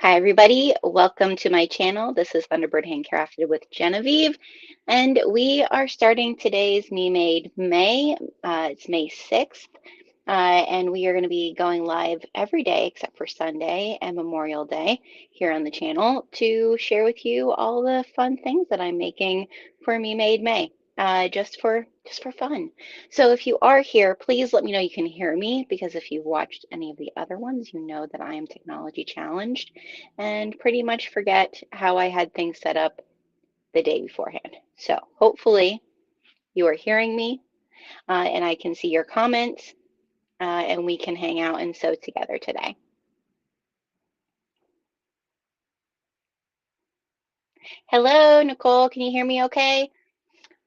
Hi everybody, welcome to my channel. This is Thunderbird Handcrafted with Genevieve, and we are starting today's Me Made May. It's May 6th, and we are going to be going live every day except for Sunday and Memorial Day here on the channel to share with you all the fun things that I'm making for Me Made May, just for fun. So if you are here, please let me know you can hear me, because if you've watched any of the other ones, you know that I am technology challenged and pretty much forget how I had things set up the day beforehand. So hopefully you are hearing me, and I can see your comments, and we can hang out and sew together today. Hello, Nicole. Can you hear me okay?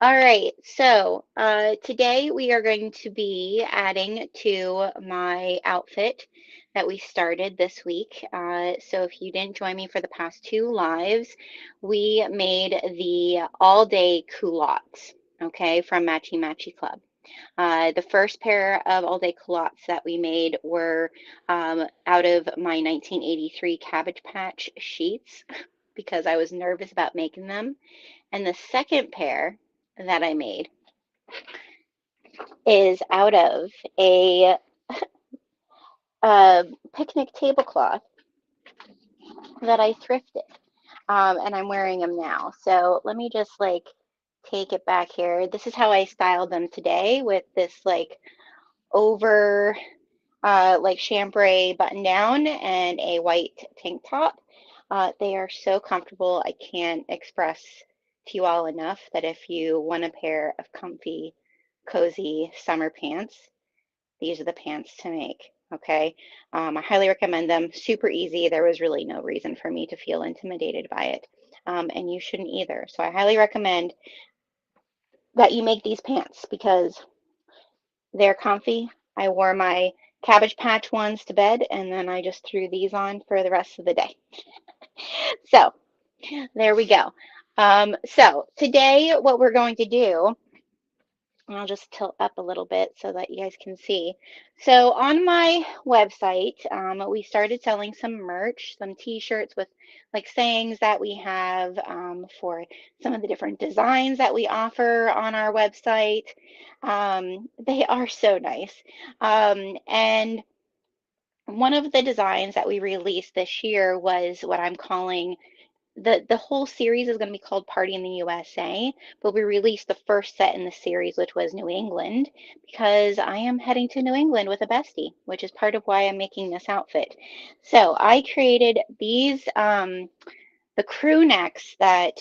All right, so today we are going to be adding to my outfit that we started this week. So if you didn't join me for the past two lives, we made the all-day culottes, okay, from Matchy Matchy Club. The first pair of all-day culottes that we made were out of my 1983 Cabbage Patch sheets because I was nervous about making them. And the second pair that I made is out of a uh, picnic tablecloth that I thrifted, and I'm wearing them now. So let me just like take it back here. This is how I styled them today with this like over like chambray button down and a white tank top. They are so comfortable. I can't express to you all enough that if you want a pair of comfy, cozy summer pants, these are the pants to make. Okay. I highly recommend them. Super easy. There was really no reason for me to feel intimidated by it. And you shouldn't either. So I highly recommend that you make these pants because they're comfy. I wore my Cabbage Patch ones to bed, and then I just threw these on for the rest of the day. So there we go. So today, what we're going to do, and I'll just tilt up a little bit so that you guys can see. So on my website, we started selling some merch, some t-shirts with like sayings that we have for some of the different designs that we offer on our website. They are so nice. And one of the designs that we released this year was what I'm calling the whole series is going to be called Party in the USA, but we released the first set in the series, which was New England, because I am heading to New England with a bestie, which is part of why I'm making this outfit. So I created these the crew necks that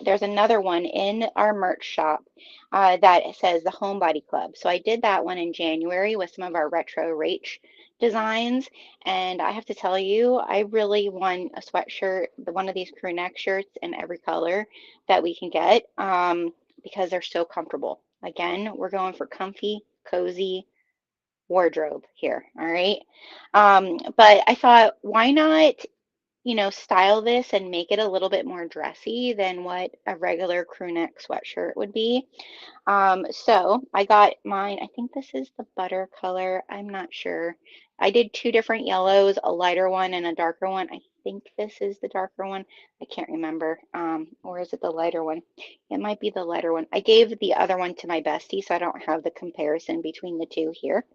there's another one in our merch shop that says the Homebody Club. So I did that one in January with some of our retro Rach designs, and I have to tell you, I really want a sweatshirt, one of these crew neck shirts in every color that we can get, because they're so comfortable. Again, we're going for comfy, cozy wardrobe here, all right? But I thought, why not style this and make it a little bit more dressy than what a regular crew neck sweatshirt would be. So I got mine. I think this is the butter color. I'm not sure. I did two different yellows, a lighter one and a darker one. I think this is the darker one. I can't remember. Or is it the lighter one? It might be the lighter one. I gave the other one to my bestie, so I don't have the comparison between the two here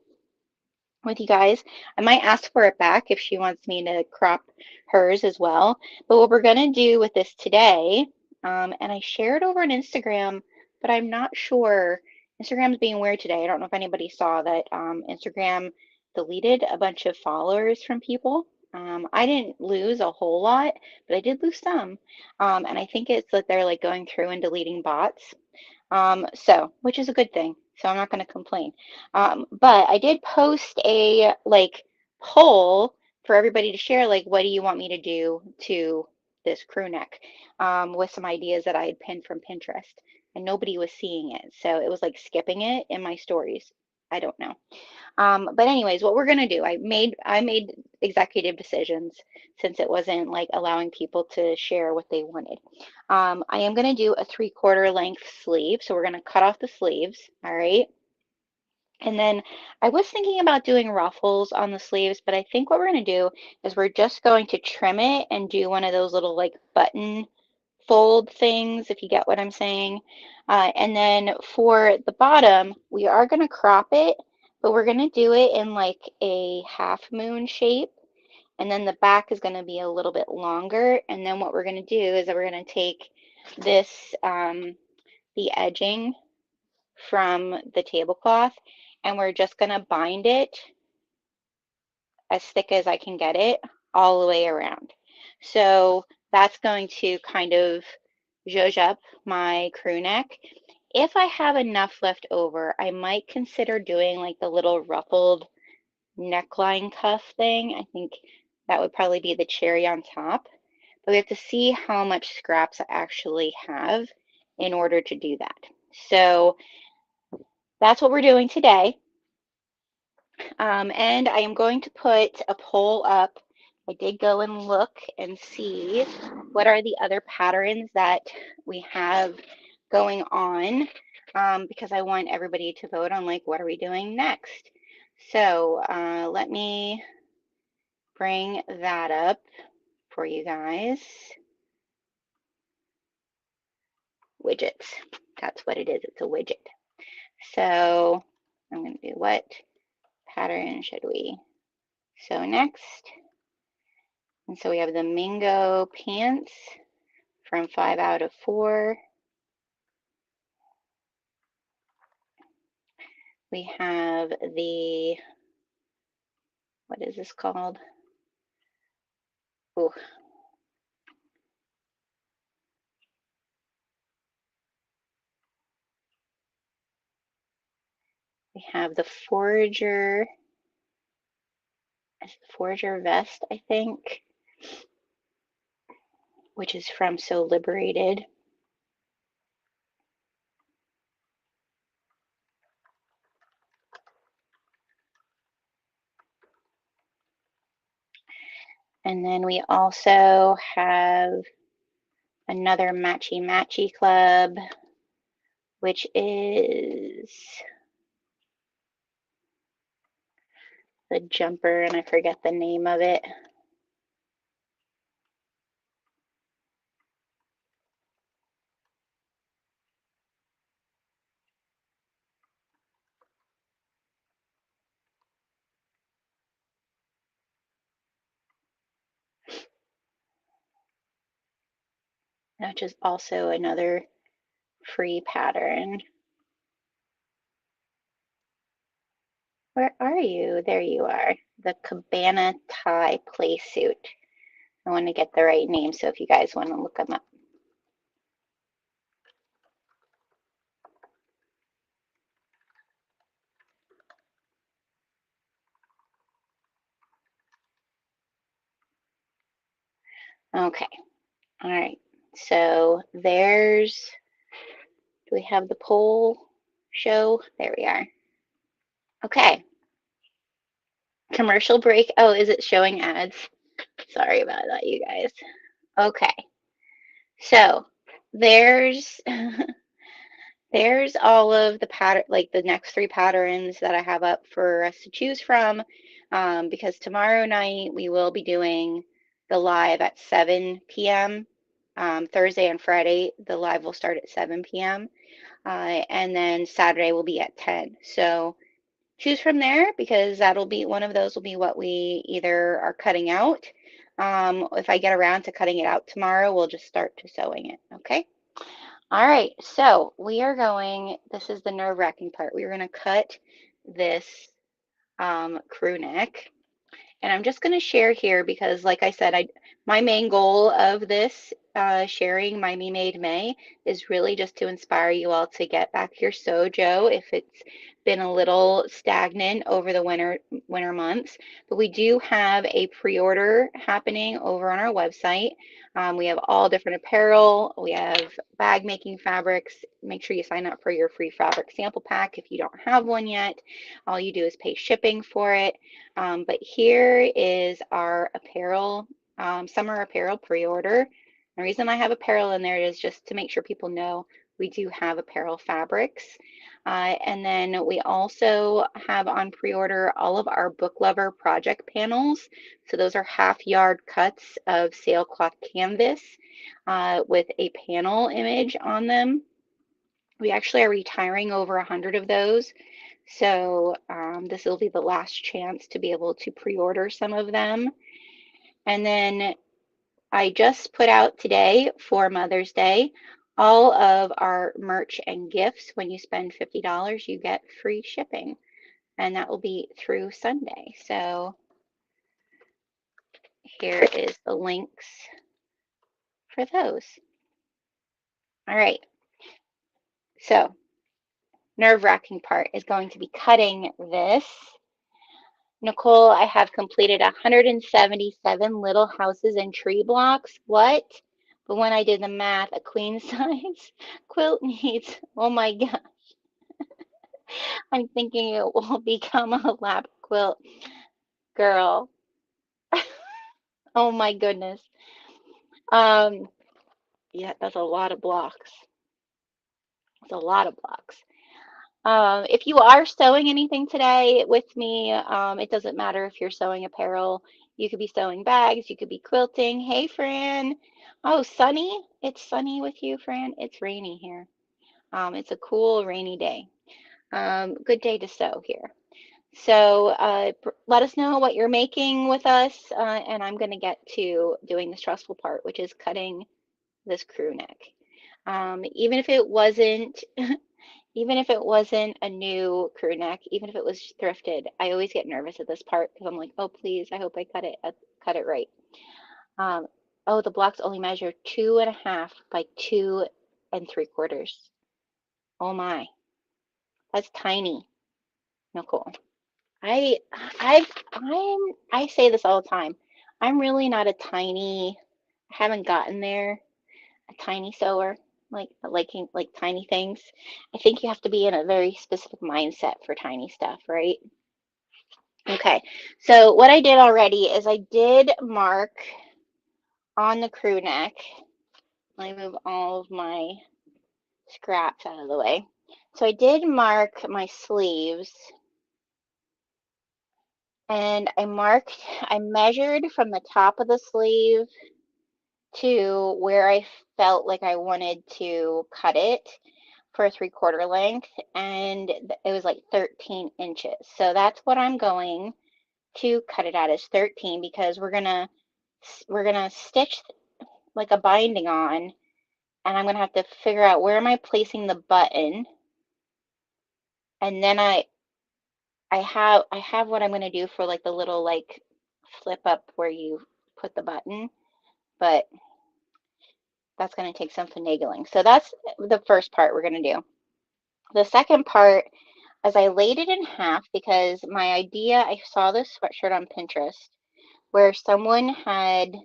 with you guys. I might ask for it back if she wants me to crop hers as well. But what we're going to do with this today, and I shared over on Instagram, but I'm not sure. Instagram's being weird today. I don't know if anybody saw that Instagram deleted a bunch of followers from people. I didn't lose a whole lot, but I did lose some. And I think it's that they're like going through and deleting bots. Which is a good thing. So I'm not going to complain. But I did post a like poll for everybody to share, like, what do you want me to do to this crew neck, with some ideas that I had pinned from Pinterest, and nobody was seeing it. So it was like skipping it in my stories. I don't know. But anyways, what we're gonna do, I made executive decisions since it wasn't like allowing people to share what they wanted. I am gonna do a 3/4 length sleeve, so we're gonna cut off the sleeves, all right? And then I was thinking about doing ruffles on the sleeves, but I think what we're going to do is we're just going to trim it and do one of those little like button fold things, if you get what I'm saying. And then for the bottom, we are going to crop it, but we're going to do it in like a half moon shape. And then the back is going to be a little bit longer. And then what we're going to do is that we're going to take this, the edging from the tablecloth, and we're just going to bind it as thick as I can get it all the way around. So that's going to kind of zhuzh up my crew neck. If I have enough left over, I might consider doing like the little ruffled neckline cuff thing. I think that would probably be the cherry on top. But we have to see how much scraps I actually have in order to do that. So that's what we're doing today. And I am going to put a poll up. I did go and look and see what are the other patterns that we have going on, because I want everybody to vote on like what are we doing next. So let me bring that up for you guys. Widgets. That's what it is. It's a widget. So I'm going to do what pattern should we? So next. And so we have the Mingo pants from 5 out of 4. We have the, what is this called? Ooh. We have the Forager, Forager vest, I think, which is from So Liberated. And then we also have another Matchy Matchy Club, which is the jumper, and I forget the name of it. Which is also another free pattern. Where are you? There you are. The Cabana Tie Play Suit. I want to get the right name, so if you guys want to look them up. Okay. All right. So there's, do we have the poll show? There we are. Okay. Commercial break. Oh, is it showing ads? Sorry about that, you guys. Okay. So there's there's all of the pattern, like the next 3 patterns that I have up for us to choose from, because tomorrow night we will be doing the live at 7 p.m. Thursday and Friday, the live will start at 7 p.m. And then Saturday will be at 10. So choose from there, because that'll be one of those will be what we either are cutting out. If I get around to cutting it out tomorrow, we'll just start to sewing it. Okay. All right. So we are going, this is the nerve-wracking part. We're going to cut this crew neck. And I'm just going to share here because, like I said, my main goal of this sharing my Me Made May is really just to inspire you all to get back your Sojo if it's been a little stagnant over the winter months. But we do have a pre-order happening over on our website. We have all different apparel. We have bag making fabrics. Make sure you sign up for your free fabric sample pack if you don't have one yet. All you do is pay shipping for it. But here is our apparel, summer apparel pre-order. The reason I have apparel in there is just to make sure people know we do have apparel fabrics. And then we also have on pre-order all of our Book Lover project panels. So those are half-yard cuts of sailcloth canvas with a panel image on them. We actually are retiring over 100 of those. So this will be the last chance to be able to pre-order some of them. And then I just put out today for Mother's Day all of our merch and gifts. When you spend $50, you get free shipping, and that will be through Sunday. So here is the links for those. All right. So nerve-wracking part is going to be cutting this. Nicole, I have completed 177 little houses and tree blocks. What? But when I did the math, a queen size quilt needs, oh my God, I'm thinking it will become a lap quilt. Girl, oh my goodness. Yeah, that's a lot of blocks. It's a lot of blocks. If you are sewing anything today with me, it doesn't matter if you're sewing apparel. You could be sewing bags, you could be quilting. Hey, Fran. Oh, sunny. It's sunny with you, Fran. It's rainy here. It's a cool rainy day. Good day to sew here. So let us know what you're making with us, and I'm going to get to doing the stressful part, which is cutting this crew neck. Even if it wasn't Even if it wasn't a new crew neck, even if it was thrifted, I always get nervous at this part because I'm like, oh, please, I hope I cut it right. Oh, the blocks only measure 2.5 by 2 3/4. Oh my, that's tiny, Nicole. I I say this all the time. I'm really not a tiny. I haven't gotten there. A tiny sewer, like liking like tiny things. I think you have to be in a very specific mindset for tiny stuff, right? Okay, so what I did already is I did mark on the crew neck. Let me move all of my scraps out of the way. So I did mark my sleeves, and I measured from the top of the sleeve to where I felt like I wanted to cut it for a 3/4 length, and it was like 13 inches. So that's what I'm going to cut it at, is 13, because we're gonna stitch like a binding on, and I'm gonna have to figure out where am I placing the button, and then I have what I'm gonna do for like the little like flip up where you put the button, but that's gonna take some finagling. So that's the first part we're gonna do. The second part, as I laid it in half, because my idea, I saw this sweatshirt on Pinterest where someone had,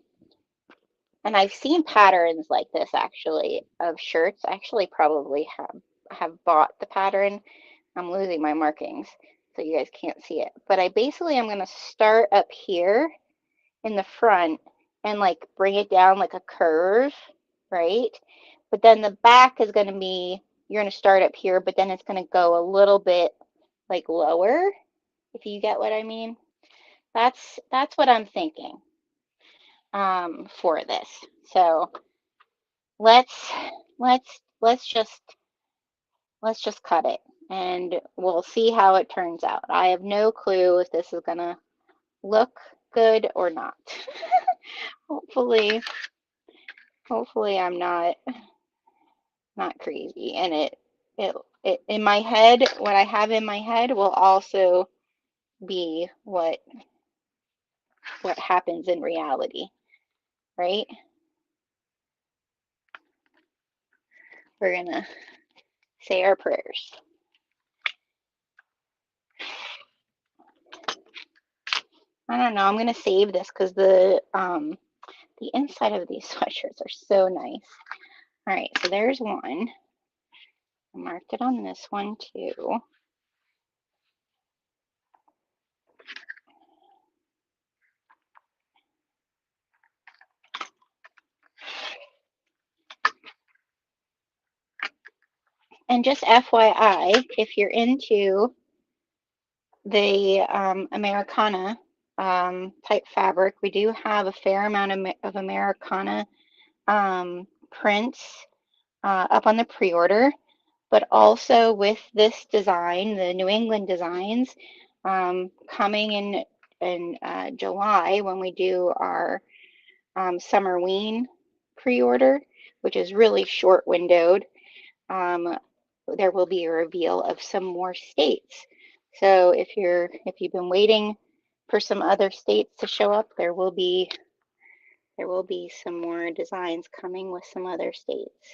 and I've seen patterns like this actually of shirts. I actually probably have bought the pattern. I'm losing my markings, so you guys can't see it. But I basically am going to start up here in the front and like bring it down like a curve, right? But then the back is going to be, you're going to start up here, but then it's going to go a little bit like lower, if you get what I mean. That's what I'm thinking for this. So let's let's just cut it, and we'll see how it turns out. I have no clue if this is gonna look good or not. hopefully hopefully I'm not crazy, and it in my head, what I have in my head will also be what happens in reality, right? We're gonna say our prayers. I don't know. I'm gonna save this because the inside of these sweatshirts are so nice. All right, so there's one. I marked it on this one too. And just FYI, if you're into the Americana type fabric, we do have a fair amount of Americana prints up on the pre-order, but also with this design, the New England designs, coming in July when we do our summer ween pre-order, which is really short windowed. Um, there will be a reveal of some more states. So if you've been waiting for some other states to show up, there will be some more designs coming with some other states.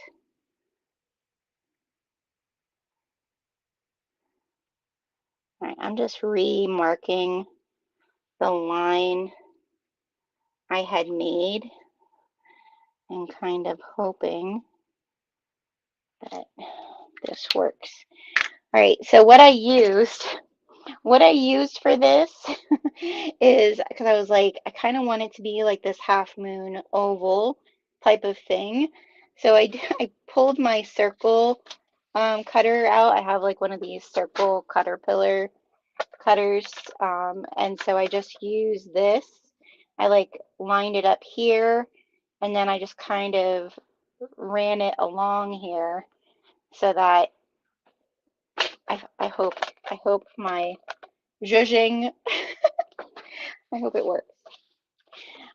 All right, I'm just remarking the line I had made and kind of hoping that this works. All right, so what I used for this is because I was like, I kind of want it to be like this half moon oval type of thing. So I pulled my circle cutter out. I have like one of these circle caterpillar cutters. And so I just used this. I like lined it up here and then I just kind of ran it along here so that I hope my zhuzhing, I hope it works.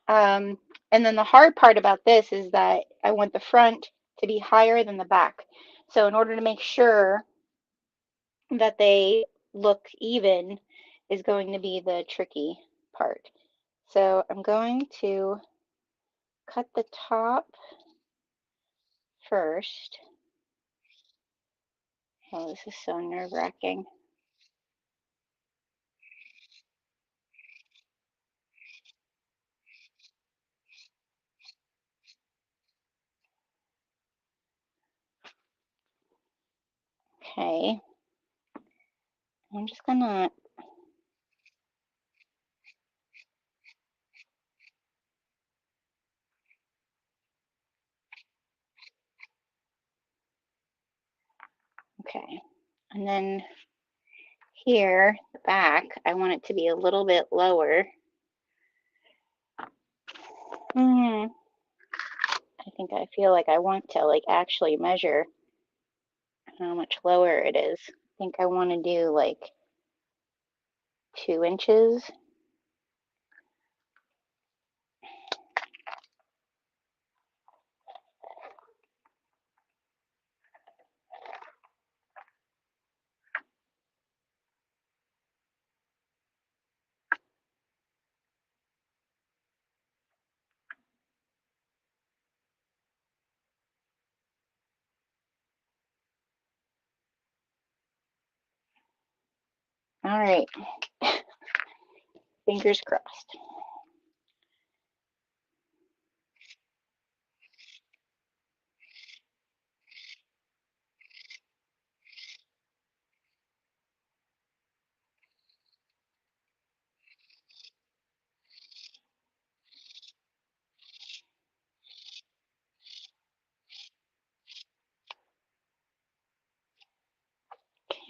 And then the hard part about this is that I want the front to be higher than the back. So in order to make sure that they look even is going to be the tricky part. So I'm going to cut the top first. Oh, this is so nerve-wracking. Okay. I'm just gonna, okay. And then here, the back, I want it to be a little bit lower. I think I feel like I want to like actually measure how much lower it is. I think I want to do like 2 inches. All right, fingers crossed.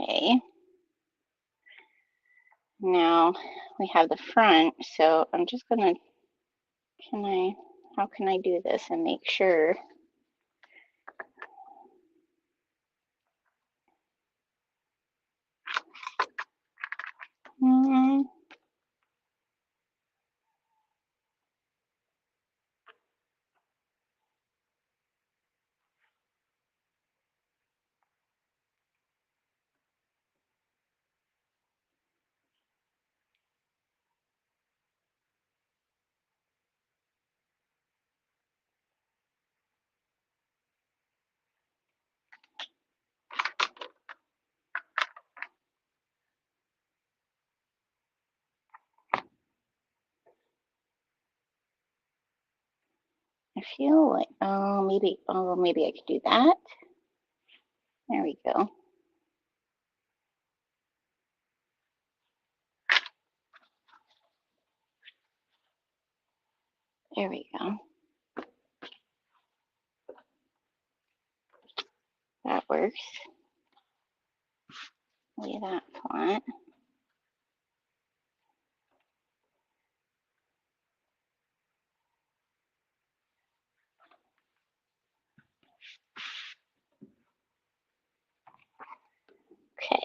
Okay, now we have the front, so I'm just gonna, how can I do this and make sure? Hmm. I feel like, oh, maybe I could do that. There we go. There we go. That works. lay that flat. Okay.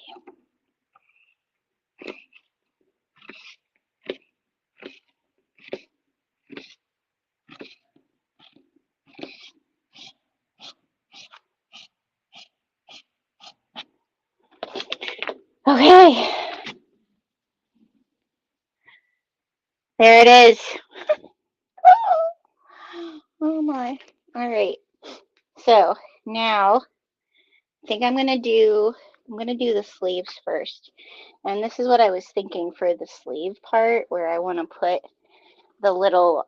Okay. There it is. Oh my. All right. So now I think I'm gonna do the sleeves first. And this is what I was thinking for the sleeve part where I want to put the little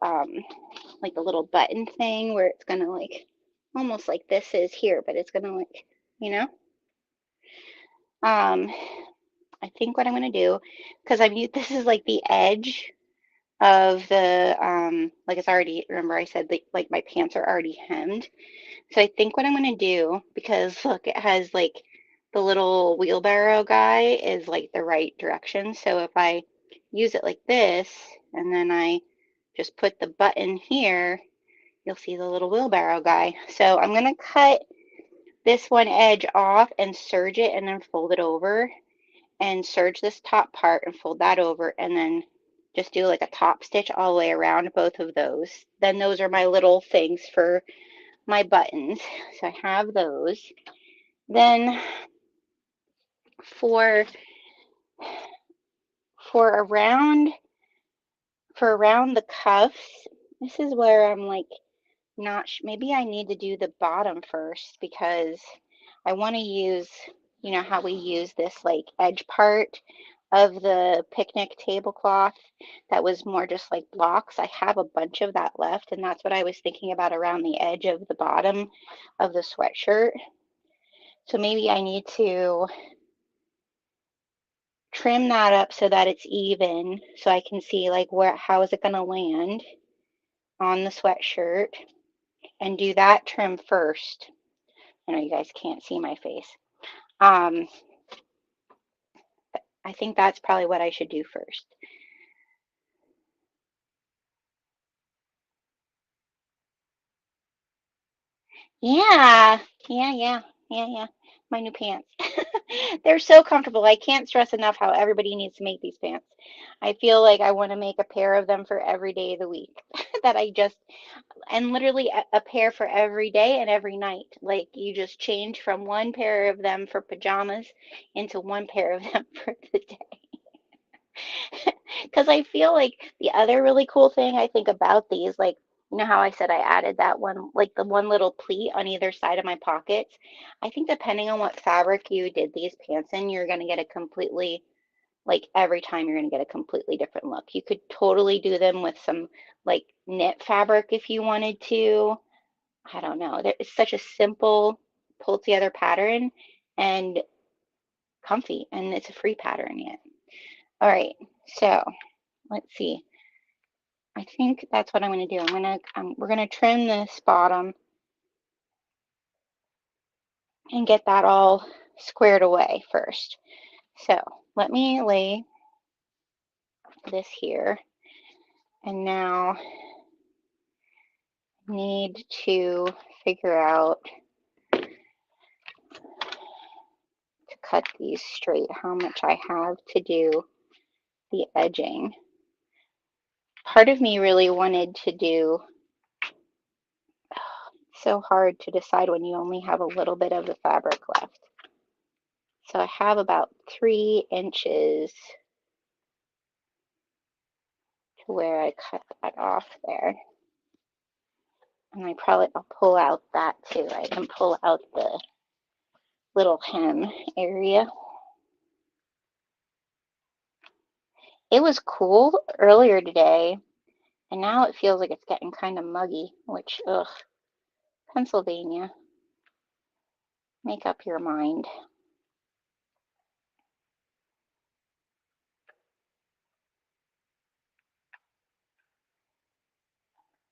like the little button thing where it's gonna like almost like this is here, but it's gonna like, you know? Um I think what I'm gonna do, because this is like the edge of the like it's already, remember I said like my pants are already hemmed. So I think what I'm gonna do, because look, it has like the little wheelbarrow guy is like the right direction. So if I use it like this and then I just put the button here, you'll see the little wheelbarrow guy. So I'm gonna cut this one edge off and serge it and then fold it over and serge this top part and fold that over and then just do like a top stitch all the way around both of those. Then those are my little things for my buttons. So I have those. Then for for around for around the cuffs, this is where I'm like not maybe I need to do the bottom first because I want to use, you know how we use this like edge part of the picnic tablecloth that was more just like blocks. I have a bunch of that left, and that's what I was thinking about around the edge of the bottom of the sweatshirt. So maybe I need to trim that up so that it's even so I can see like how is it going to land on the sweatshirt and do that trim first. I know you guys can't see my face. Um, I think that's probably what I should do first. Yeah, yeah. My new pants. They're so comfortable. I can't stress enough how everybody needs to make these pants. I feel like I want to make a pair of them for every day of the week that I just, and literally a pair for every day and every night. Like you just change from one pair of them for pajamas into one pair of them for the day. Because I feel like the other really cool thing I think about these, like, you know how I said I added that one, like the one little pleat on either side of my pockets? I think depending on what fabric you did these pants in, you're going to get a completely, like every time you're going to get a completely different look. You could totally do them with some like knit fabric if you wanted to. I don't know. It's such a simple pull together pattern and comfy, and it's a free pattern yet. All right, so let's see. I think that's what I'm going to do. We're going to trim this bottom and get that all squared away first. So let me lay this here. And now need to figure out to cut these straight, how much I have to do the edging. Part of me really wanted to do, so hard to decide when you only have a little bit of the fabric left. So I have about 3 inches to where I cut that off there. And I'll pull out that too. I can pull out the little hem area. It was cool earlier today, and now it feels like it's getting kind of muggy, which, ugh, Pennsylvania, make up your mind.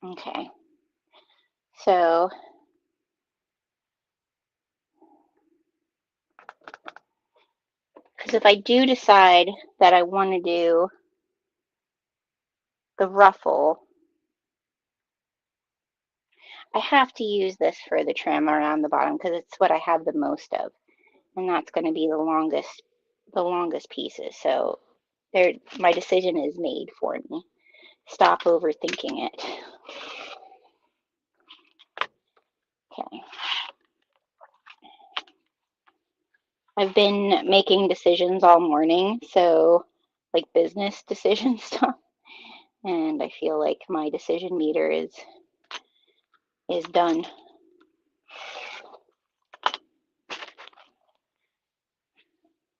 Okay, so Because if I do decide that I want to do the ruffle, I have to use this for the trim around the bottom because it's what I have the most of. And that's going to be the longest pieces. So there, my decision is made for me. Stop overthinking it. Okay. I've been making decisions all morning, so like business decision stuff, and I feel like my decision meter is done.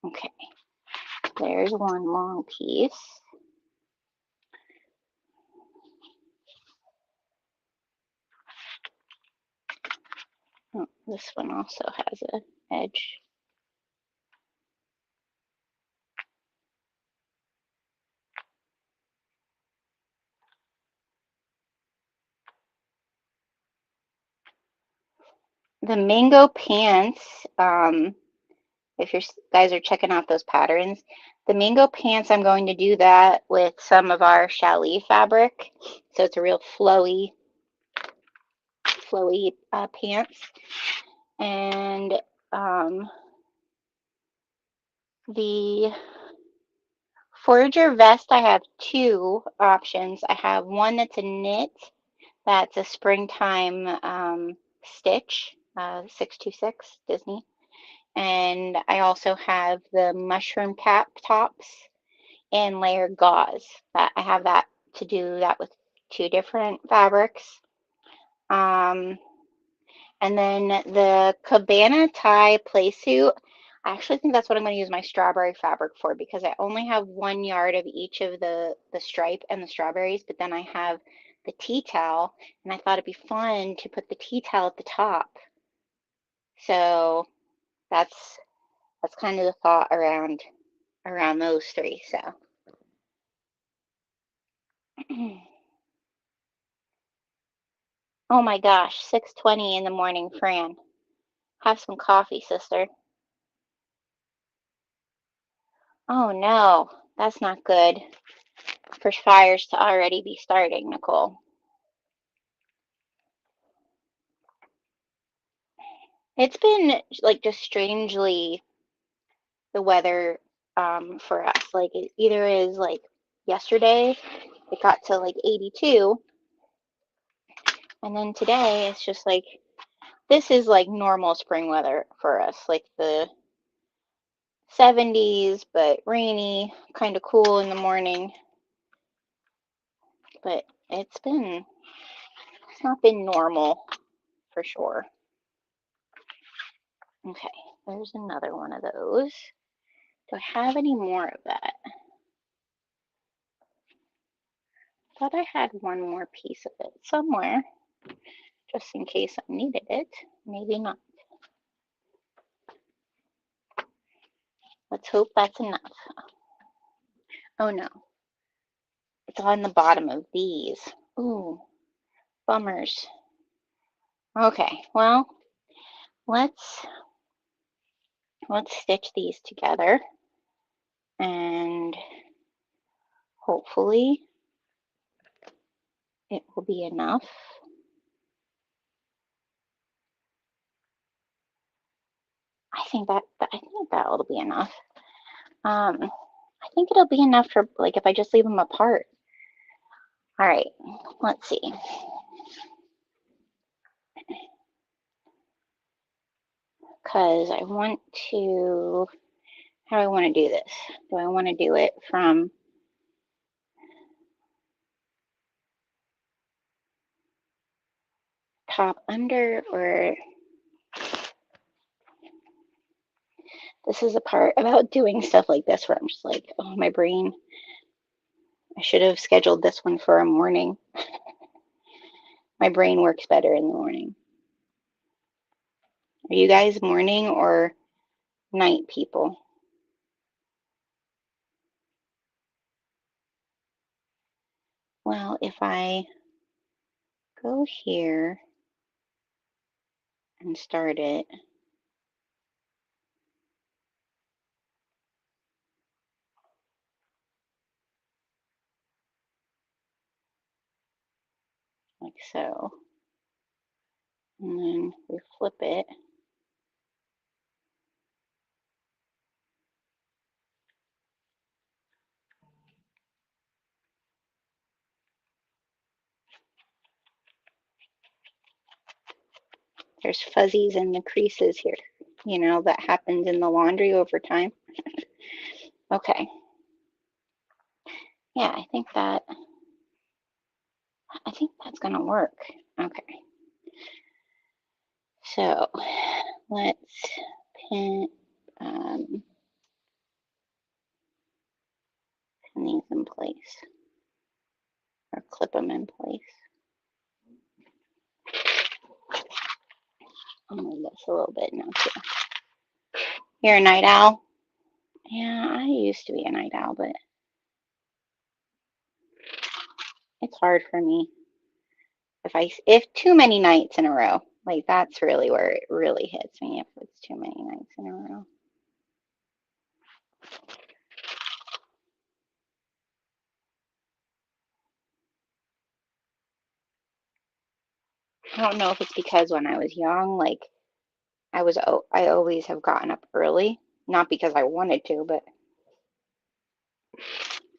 Okay. There's one long piece. Oh, this one also has an edge. The mango pants, if you guys are checking out those patterns, the mango pants, I'm going to do that with some of our challis fabric. So it's a real flowy pants. And the forager vest, I have two options. I have one that's a knit, that's a springtime stitch, 626 Disney. And I also have the mushroom cap tops and layered gauze. That I have that to do that with two different fabrics. And then the cabana tie play suit, I actually think that's what I'm going to use my strawberry fabric for because I only have 1 yard of each of the stripe and the strawberries, but then I have the tea towel, and I thought it'd be fun to put the tea towel at the top. So that's kind of the thought around those three. So oh my gosh, 6:20 in the morning, Fran. Have some coffee, sister. Oh no, that's not good for fires to already be starting, Nicole. It's been like just strangely the weather for us. Like it either is like yesterday, it got to like 82, and then today it's just like this is like normal spring weather for us, like the 70s, but rainy, kind of cool in the morning. But it's not been normal for sure. Okay, there's another one of those. Do I have any more of that? Thought I had one more piece of it somewhere, just in case I needed it. Maybe not. Let's hope that's enough. Oh no, it's on the bottom of these. Ooh, bummers. Okay, well, let's stitch these together and hopefully it will be enough. I think that will be enough. I think it'll be enough for like if I just leave them apart. All right, let's see. Because I want to, how do I want to do this? Do I want to do it from top under, or this is a part about doing stuff like this where I'm just like, oh, my brain, I should have scheduled this one for a morning. My brain works better in the morning. Are you guys morning or night people? Well, if I go here and start it, So, and then we flip it. There's fuzzies in the creases here. You know, that happens in the laundry over time. Okay. Yeah, I think that's gonna work. Okay. So let's pin pin these in place or clip them in place. I'll move this a little bit now too. You're a night owl? Yeah, I used to be a night owl, but it's hard for me. If too many nights in a row, like that's really where it really hits me if it's too many nights in a row. I don't know if it's because when I was young, like I always have gotten up early, not because I wanted to, but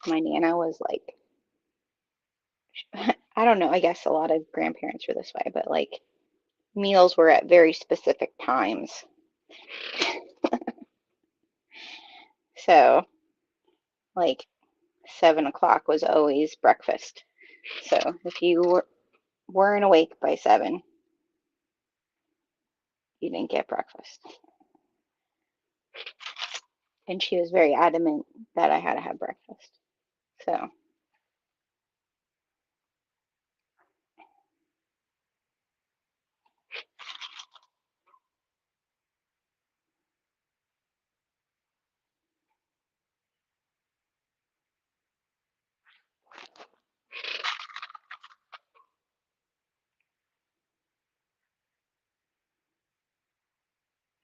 my Nana was like, I don't know, I guess a lot of grandparents were this way, but like meals were at very specific times. So like 7 o'clock was always breakfast. So if you weren't awake by 7, you didn't get breakfast. And she was very adamant that I had to have breakfast. So,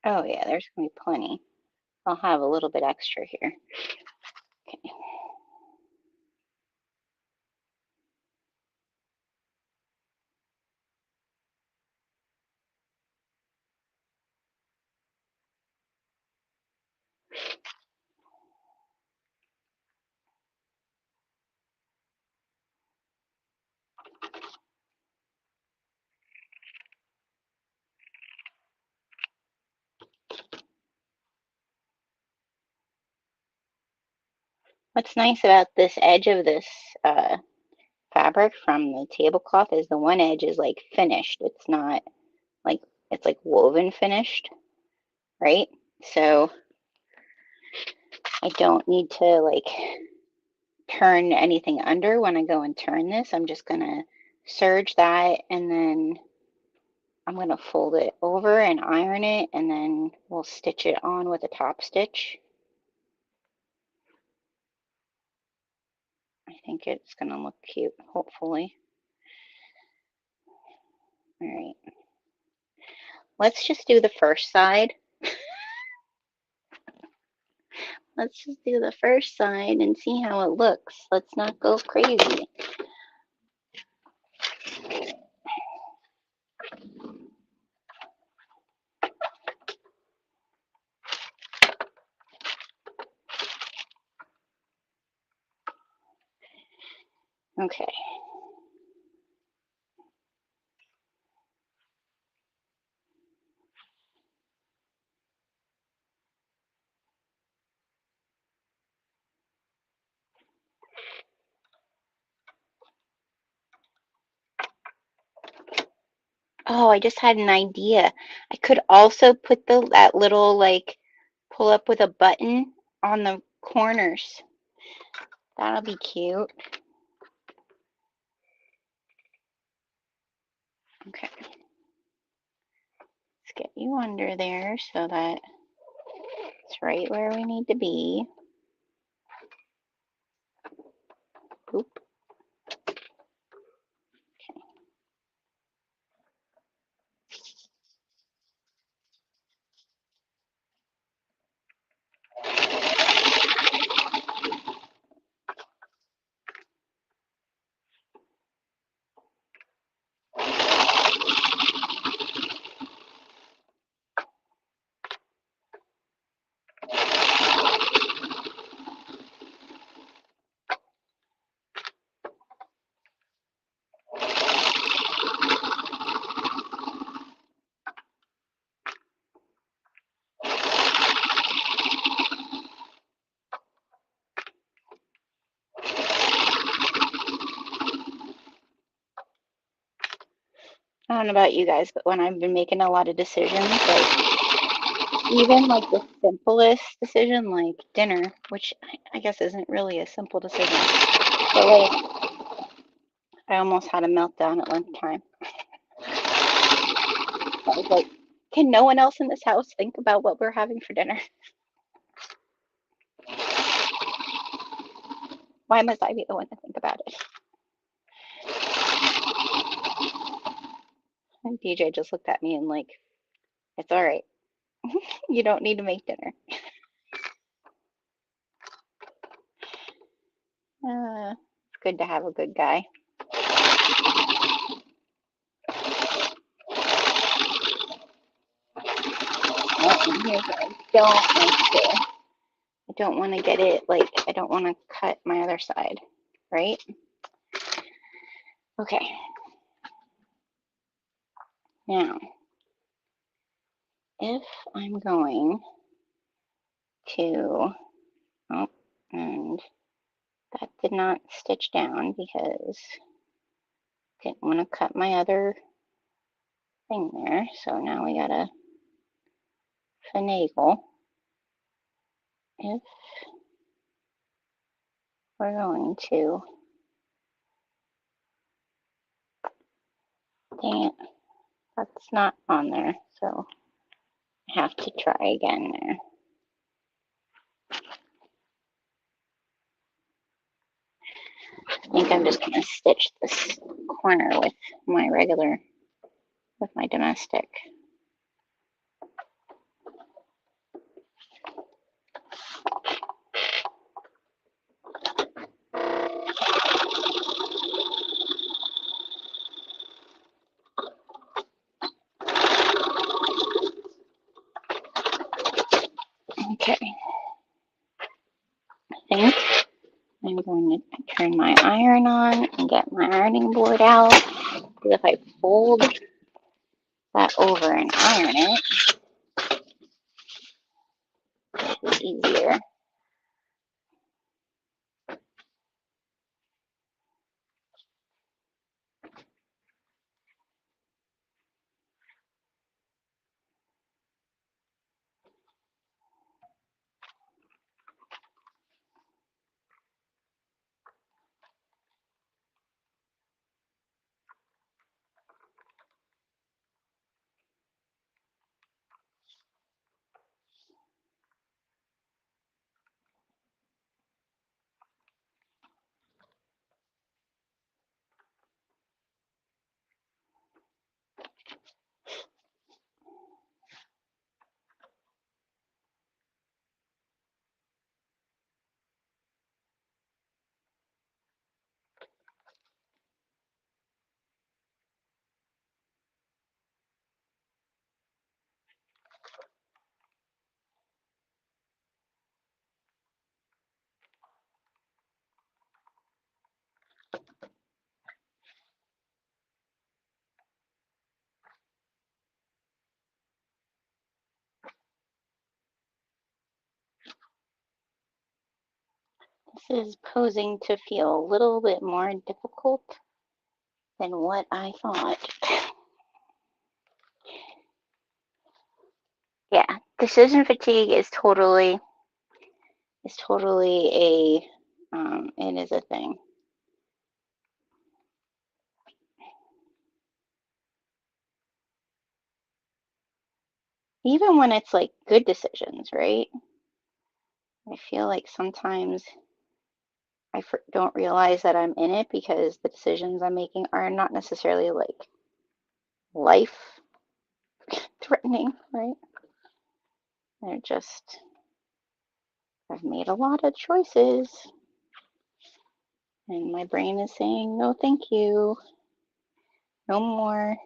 oh yeah, there's gonna be plenty. I'll have a little bit extra here. Okay. What's nice about this edge of this uh, fabric from the tablecloth is the one edge is like finished. It's not like it's like woven finished, right? So I don't need to like turn anything under when I go and turn this. I'm just gonna serge that and then I'm gonna fold it over and iron it and then we'll stitch it on with a top stitch. I think it's gonna look cute, hopefully. All right, let's just do the first side. Let's just do the first side and see how it looks. Let's not go crazy. Okay. Oh, I just had an idea. I could also put that little like pull up with a button on the corners. That'll be cute. Okay. Let's get you under there so that it's right where we need to be. Oop. I don't know about you guys, but when I've been making a lot of decisions, like even like the simplest decision, like dinner, which I guess isn't really a simple decision, but like I almost had a meltdown at lunchtime. I was like, can no one else in this house think about what we're having for dinner? Why must I be the one to think about it? And DJ just looked at me and like, it's all right. You don't need to make dinner. It's good to have a good guy. I don't want to get it, like, I don't want to cut my other side, right? Okay. Now, if I'm going to, oh, and that did not stitch down because I didn't want to cut my other thing there. So now we gotta finagle. If we're going to, dang it, that's not on there. So I have to try again there. I think I'm just gonna stitch this corner with my regular, with my domestic. Okay. I think I'm going to turn my iron on and get my ironing board out. Because if I fold that over and iron it, it's easier. This is posing to feel a little bit more difficult than what I thought. Yeah, decision fatigue is totally a it is a thing. Even when it's like good decisions, right? I feel like sometimes I don't realize that I'm in it because the decisions I'm making are not necessarily like life threatening, right? They're just, I've made a lot of choices and my brain is saying, no, thank you, no more.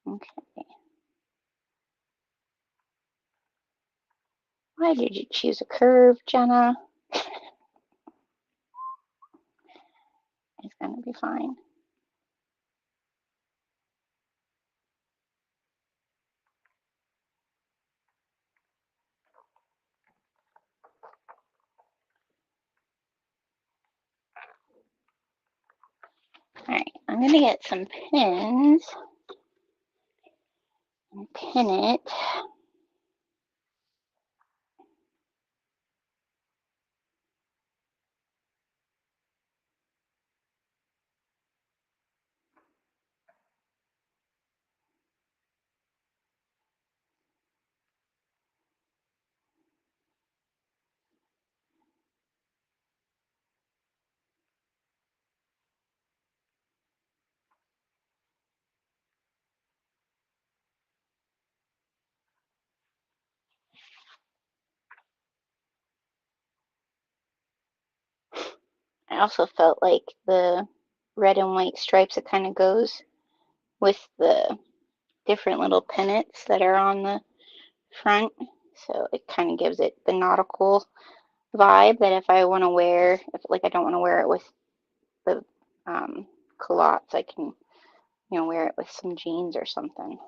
Okay. Why did you choose a curve, Jenna? It's going to be fine. I'm gonna get some pins and pin it. I also felt like the red and white stripes, it kind of goes with the different little pennants that are on the front. So it kind of gives it the nautical vibe that if I want to wear, if like I don't want to wear it with the culottes, I can, wear it with some jeans or something.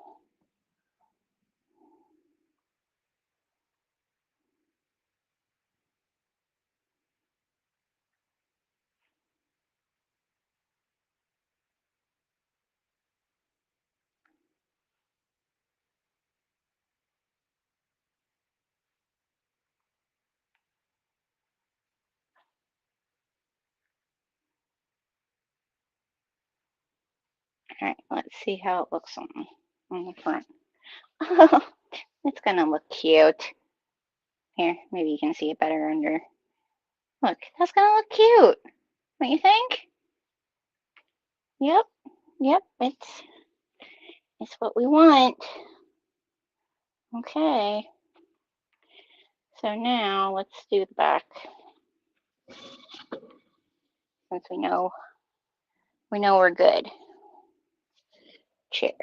All right, let's see how it looks on the front. Oh, it's gonna look cute. Here, maybe you can see it better under. Look, that's gonna look cute. What do you think? Yep, yep, it's what we want. Okay. So now let's do the back. Since we know we're good. Chair.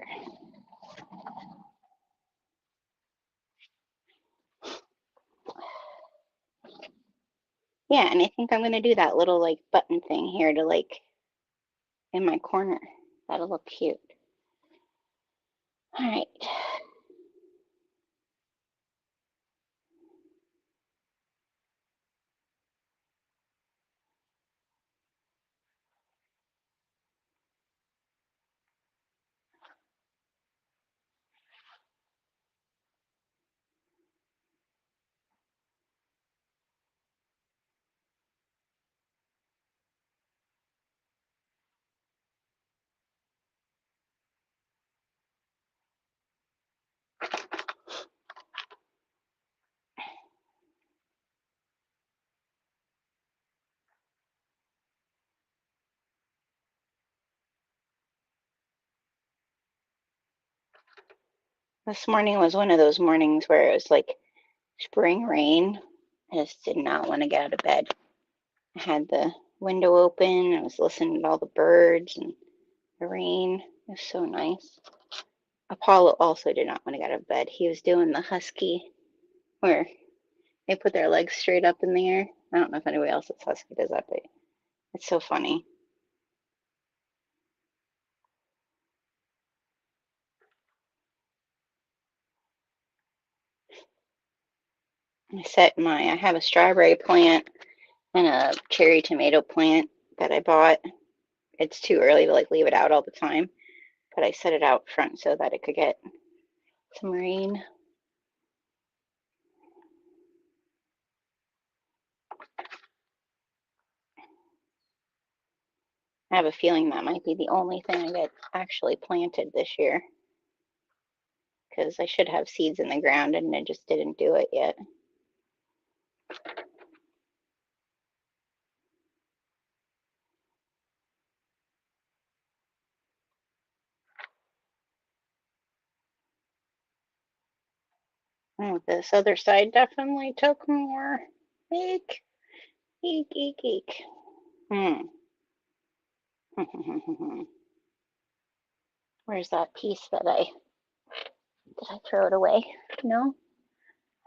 Yeah, and I think I'm gonna do that little like button thing here to like in my corner. That'll look cute. All right. This morning was one of those mornings where it was like spring rain. I just did not want to get out of bed. I had the window open. I was listening to all the birds and the rain. It was so nice. Apollo also did not want to get out of bed. He was doing the husky where they put their legs straight up in the air. I don't know if anybody else's husky does that, but it's so funny. I have a strawberry plant and a cherry tomato plant that I bought. It's too early to like leave it out all the time, but I set it out front so that it could get some rain. I have a feeling that might be the only thing I get actually planted this year because I should have seeds in the ground and I just didn't do it yet. Oh, this other side definitely took more. Eek, eek, eek, eek. Where's that piece that did I throw it away? No,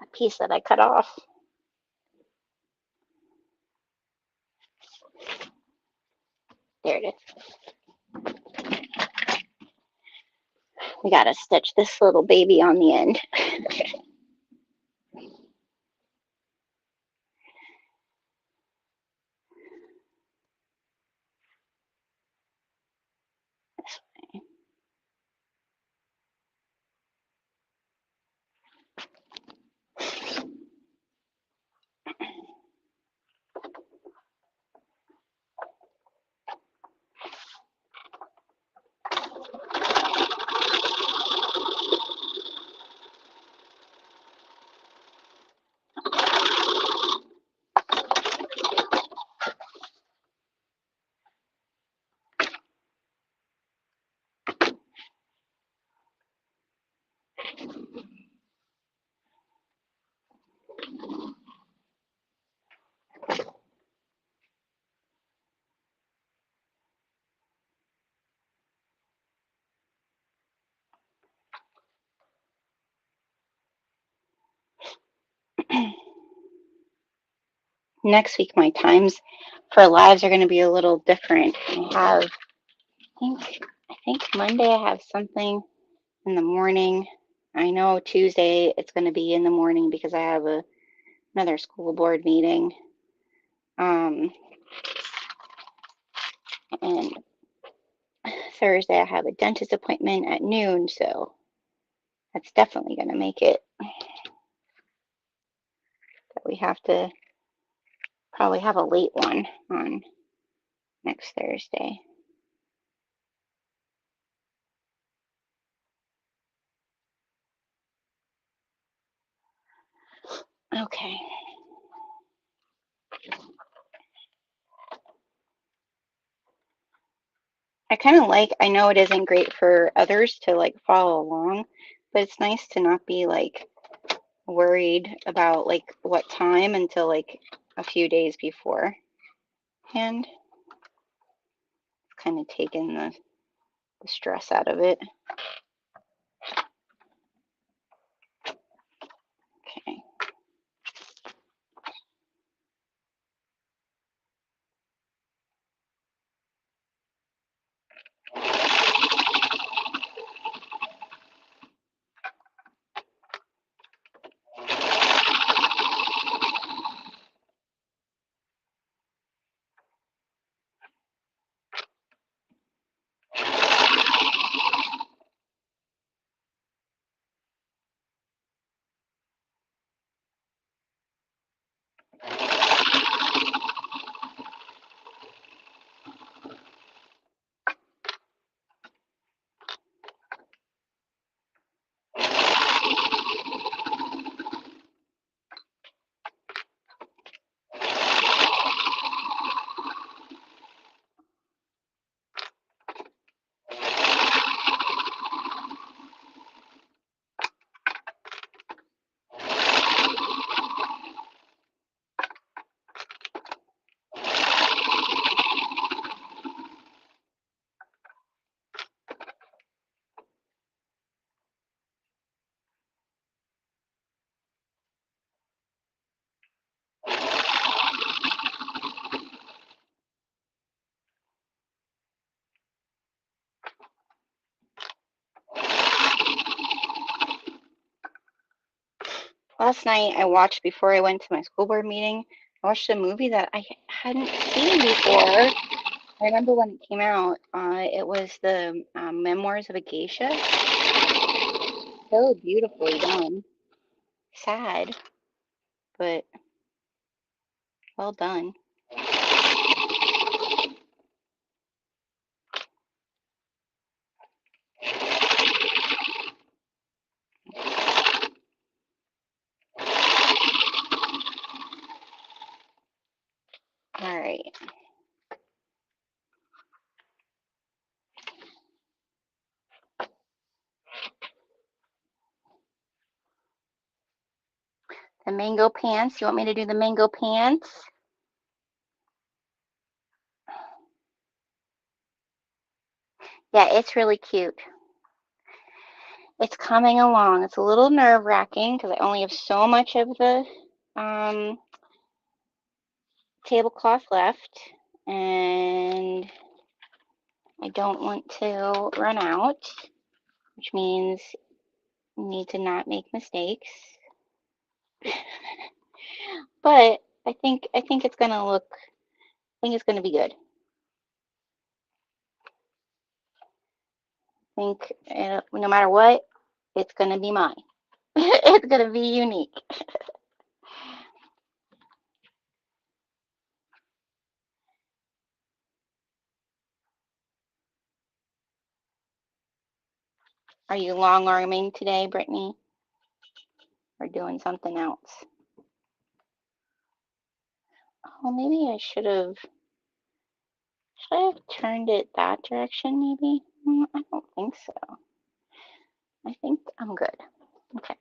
a piece that I cut off. There it is. We gotta stitch this little baby on the end. next week my times for lives are going to be a little different. I think Monday I have something in the morning. I know Tuesday it's going to be in the morning because I have another school board meeting. And Thursday I have a dentist appointment at noon, so that's definitely going to make it that we have to probably have a late one on next Thursday. Okay. I know it isn't great for others to like follow along, but it's nice to not be like worried about like what time until like a few days beforehand. Kind of taking the stress out of it. Okay. Last night I watched before I went to my school board meeting. I watched a movie that I hadn't seen before. I remember when it came out. It was the Memoirs of a Geisha. So beautifully done. Sad, but well done. All right. The mango pants. You want me to do the mango pants? Yeah, it's really cute. It's coming along. It's a little nerve-wracking because I only have so much of the um, tablecloth left, and I don't want to run out, which means you need to not make mistakes. But I think it's gonna look. I think it's gonna be good. I think no matter what, it's gonna be mine. It's gonna be unique. Are you long arming today, Brittany, or doing something else? Oh, maybe I should have. Should I have turned it that direction? Maybe. I don't think so. I think I'm good. Okay.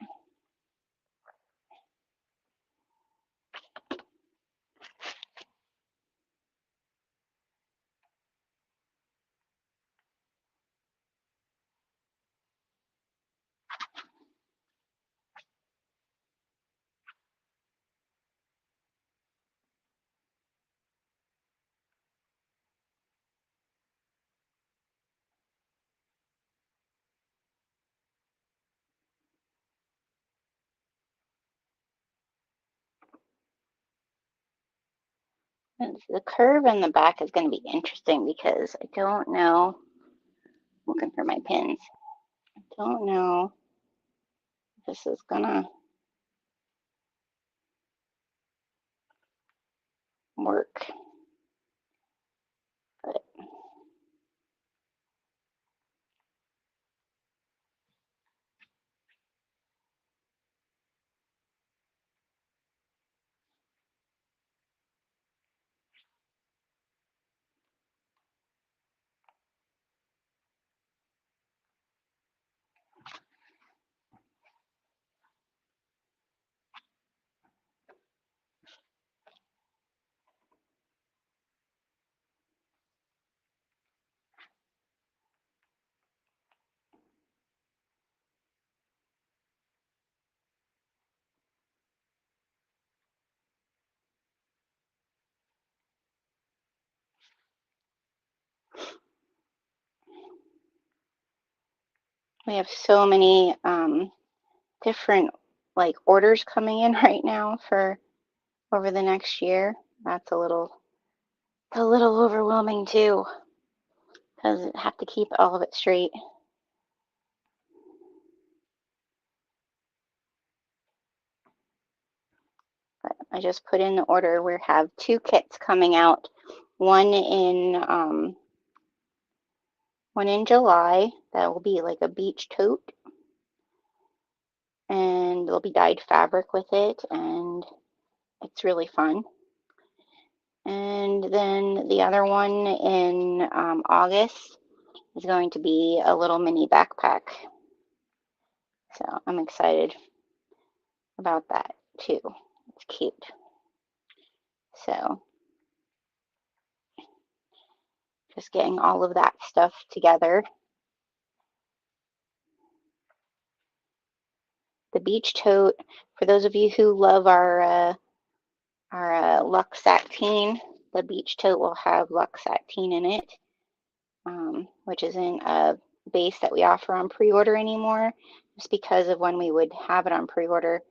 The curve in the back is going to be interesting because I don't know, looking for my pins, I don't know if this is going to work, but we have so many different like orders coming in right now for over the next year. That's a little overwhelming too, because I have to keep all of it straight. But I just put in the order. We have 2 kits coming out. One in July that will be like a beach tote, and there'll be dyed fabric with it, and it's really fun. And then the other one in August is going to be a little mini backpack. So I'm excited about that too. It's cute. So just getting all of that stuff together. The beach tote, for those of you who love our Luxe Actine, the beach tote will have Luxe Actine in it, which isn't a base that we offer on pre-order anymore, just because of when we would have it on pre-order,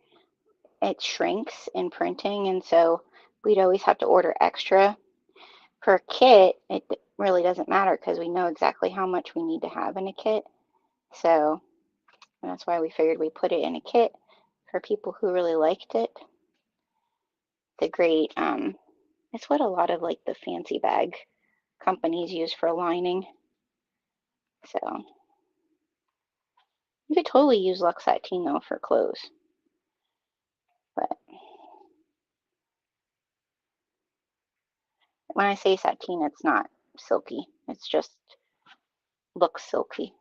it shrinks in printing, and so we'd always have to order extra. For a kit, it really doesn't matter because we know exactly how much we need to have in a kit. So that's why we figured we put it in a kit for people who really liked it. It's a great, it's what a lot of like the fancy bag companies use for lining. So you could totally use Luxe Sateen though for clothes. But when I say sateen, it's not silky. It's just looks silky.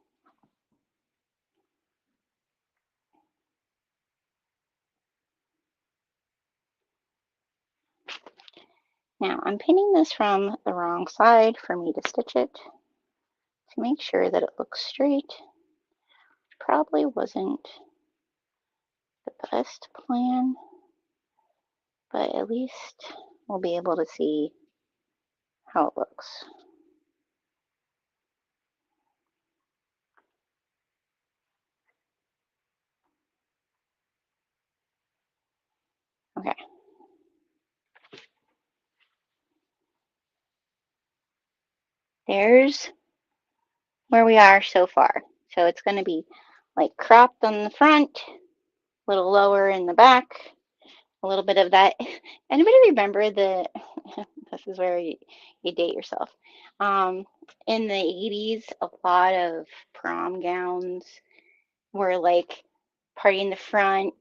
Now I'm pinning this from the wrong side for me to stitch it to make sure that it looks straight. Probably wasn't the best plan, but at least we'll be able to see how it looks. Okay. There's where we are so far. So it's going to be like cropped on the front, a little lower in the back, a little bit of that. Anybody remember the, this is where you date yourself. In the 80s, a lot of prom gowns were like party in the front,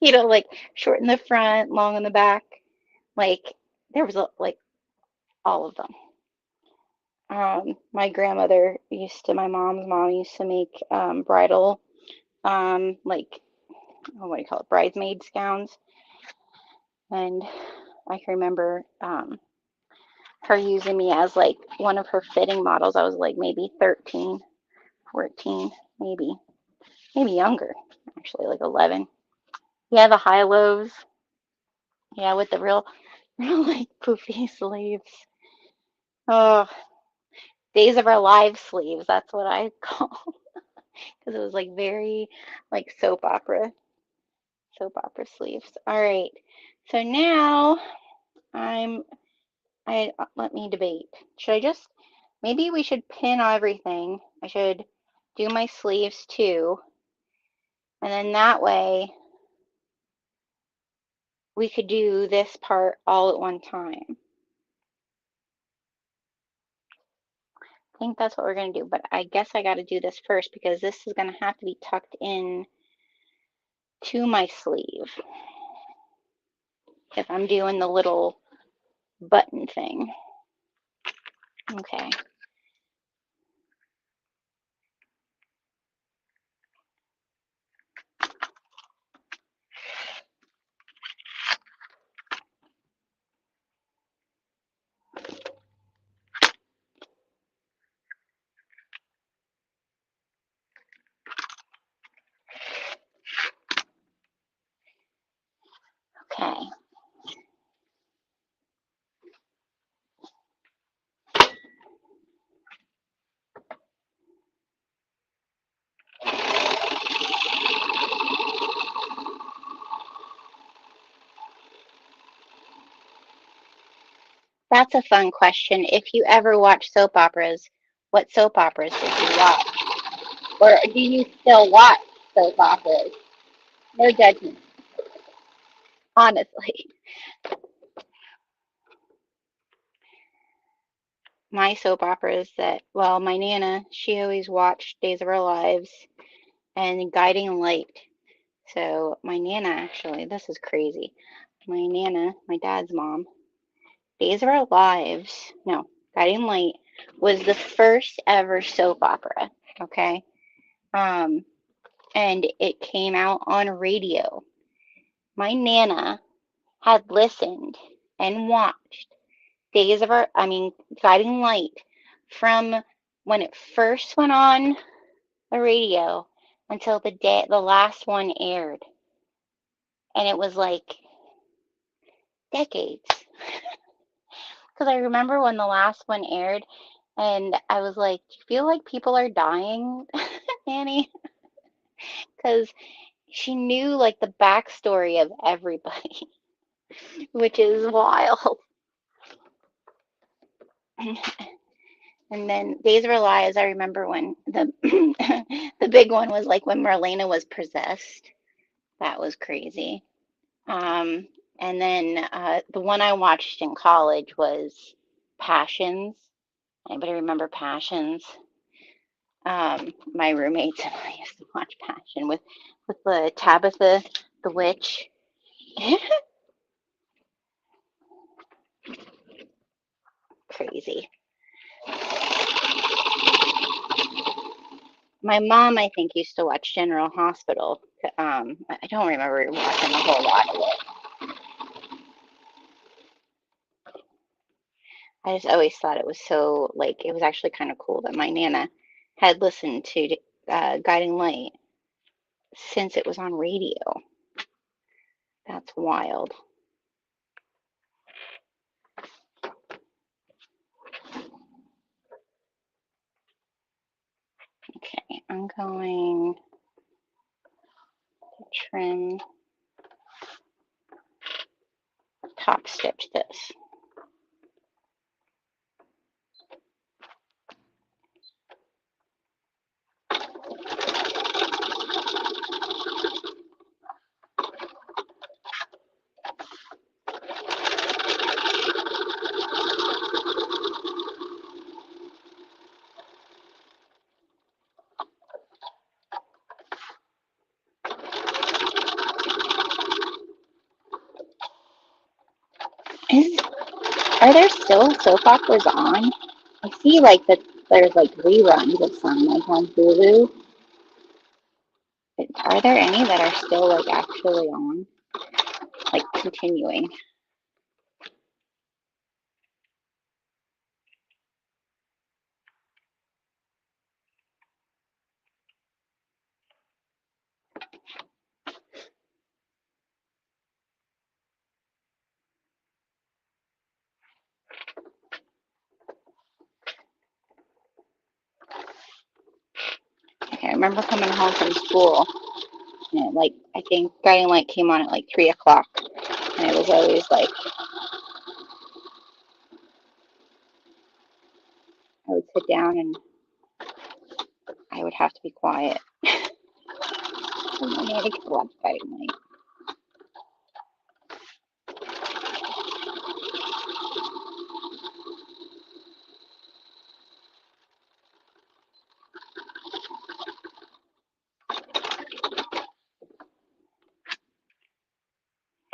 like short in the front, long in the back. Like there was like all of them. My grandmother my mom's mom used to make bridal, like, what do you call it, bridesmaids gowns. And I can remember her using me as like one of her fitting models. I was like maybe 13, 14, maybe younger, actually, like 11. Yeah, the high lows. Yeah, with the real, real like poofy sleeves. Oh, days of our lives sleeves. That's what I call, because it was like very like soap opera sleeves. All right. So now I'm Let me debate. Should I just, maybe we should pin everything. I should do my sleeves too. And then that way we could do this part all at one time. I think that's what we're going to do, but I guess I got to do this first because this is going to have to be tucked in to my sleeve if I'm doing the little button thing. Okay. Okay. That's a fun question. If you ever watch soap operas, what soap operas did you watch? Or do you still watch soap operas? No judgment, honestly. My soap operas that, well, my Nana, she always watched Days of Our Lives and Guiding Light. So my Nana, actually, this is crazy. My Nana, my dad's mom, Days of Our Lives, no, Guiding Light was the first ever soap opera, okay? Um, and it came out on radio. My Nana had listened and watched Guiding Light from when it first went on the radio until the last one aired. And it was like decades. Because I remember when the last one aired, and I was like, do you feel like people are dying, Annie? Because she knew like the backstory of everybody, which is wild. And then Days of Our Lives, I remember when the the big one was like when Marlena was possessed. That was crazy. Um, and then the one I watched in college was Passions. Anybody remember Passions? My roommates and I used to watch Passion with the Tabitha the witch. Crazy. My mom, I think, used to watch General Hospital. I don't remember watching a whole lot of it. I just always thought it was so, like, it was actually kind of cool that my Nana had listened to Guiding Light since it was on radio. That's wild. Okay, I'm going to trim, top stitch this. Is, are there still soap operas on? I see like that there's like reruns of some like on Hulu. Are there any that are still like actually on? Like continuing? Okay, I remember coming home from school and like I think Guiding Light came on at like 3 o'clock, and it was always like I would sit down and I would have to be quiet. I need to go outside at night.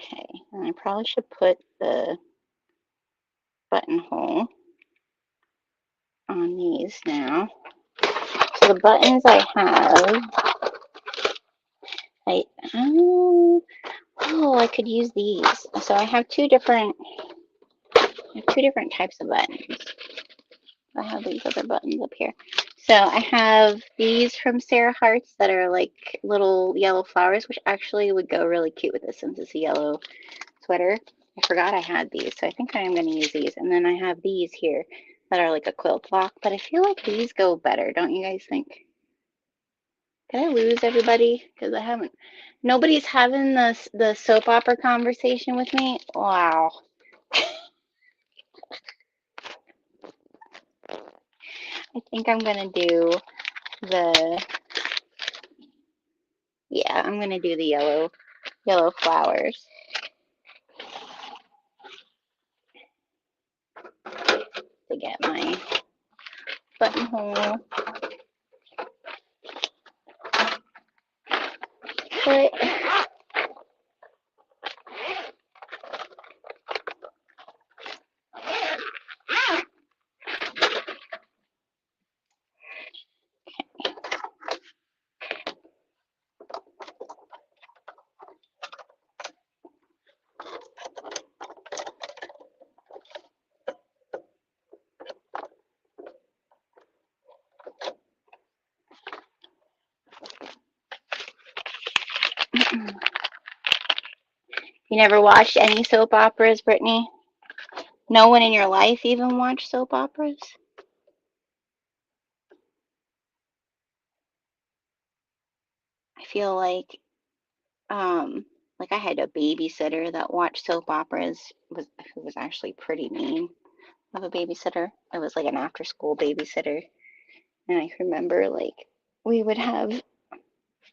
Okay, and I probably should put the buttonhole on these now. So the buttons I have, oh, I could use these. So I have two different types of buttons. I have these other buttons up here. So I have these from Sarah Hart's that are like little yellow flowers, which actually would go really cute with this since it's a yellow sweater. I forgot I had these, so I think I am going to use these. And then I have these here that are like a quilt block, but I feel like these go better, don't you guys think? Did I lose everybody? Because I haven't. Nobody's having the soap opera conversation with me. Wow. I think I'm gonna do the. Yeah, I'm gonna do the yellow flowers to get my buttonhole put. You never watched any soap operas, Brittany? No one in your life even watched soap operas? I feel like I had a babysitter that watched soap operas, who was actually pretty mean of a babysitter. It was like an after school babysitter. And I remember like we would have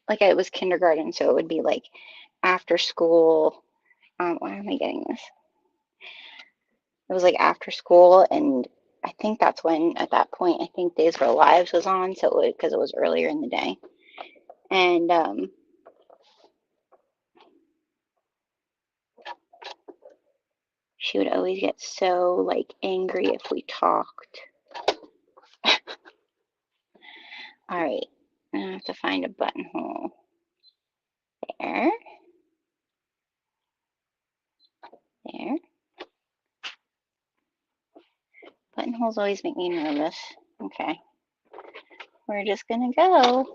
like it was kindergarten, so it would be like after school. Why am I getting this? It was like after school, and I think that's when at that point I think Days of Our Lives was on, so because it was earlier in the day, and she would always get so like angry if we talked. All right, I have to find a buttonhole there, there. Buttonholes always make me nervous. Okay, we're just gonna go.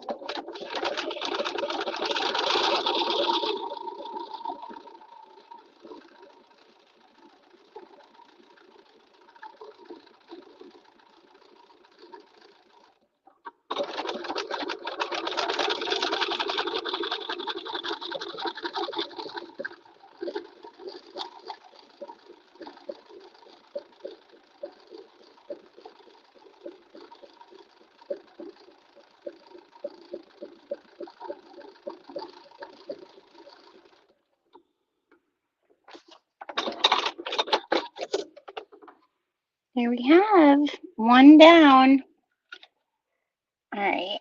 There we have one down. All right.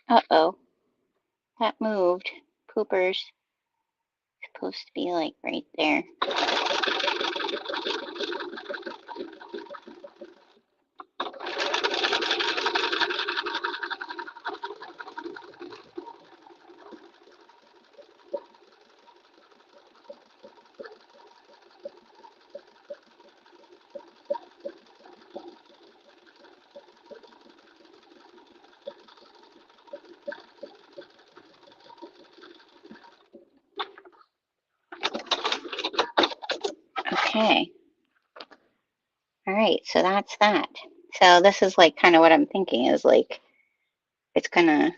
Uh-oh, that moved. Pooper's supposed to be like right there. Okay. All right, so that's that. So this is like kind of what I'm thinking is like it's gonna,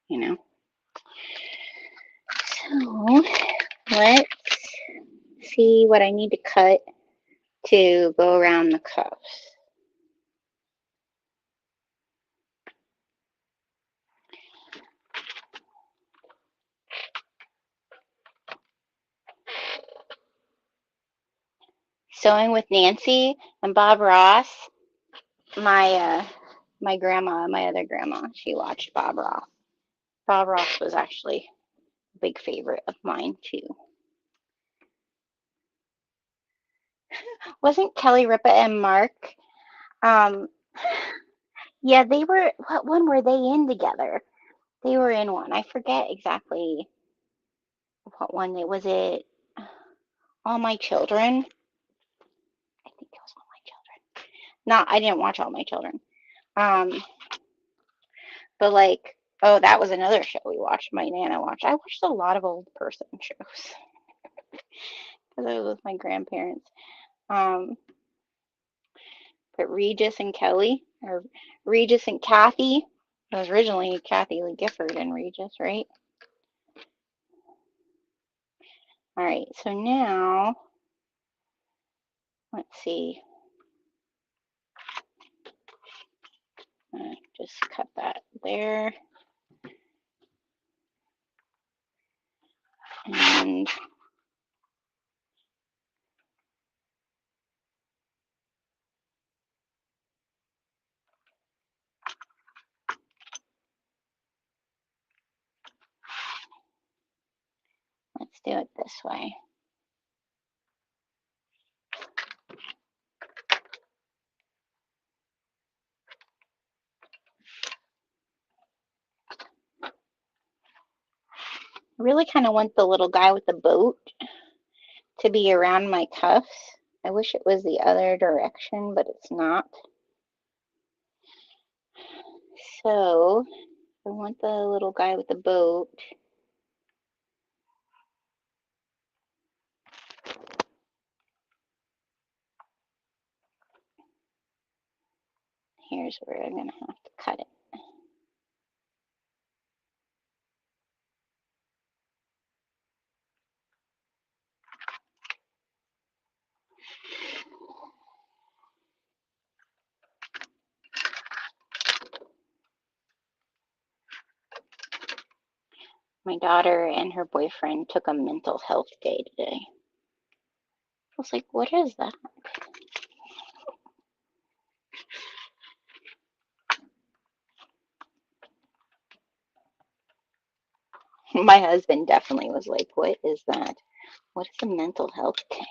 you know. So let's see what I need to cut to go around the cuffs. Sewing with Nancy and Bob Ross. My grandma, my other grandma, she watched Bob Ross. Bob Ross was actually a big favorite of mine too. Wasn't Kelly Ripa and Mark? Um, yeah, they were. What one were they in together? They were in one. I forget exactly what one it was. It All My Children. I think it was All My Children. No, I didn't watch All My Children. Um, but like, oh, that was another show we watched. My Nana watched. I watched a lot of old person shows because I was with my grandparents. Um, but Regis and Kelly, or Regis and Kathy. It was originally Kathy Lee Gifford and Regis, right? All right, so now let's see. Just cut that there. And let's do it this way. I really kind of want the little guy with the boat to be around my cuffs. I wish it was the other direction, but it's not. So I want the little guy with the boat. Here's where I'm going to have to cut it. My daughter and her boyfriend took a mental health day today. I was like, what is that? My husband definitely was like, what is that? What is a mental health day?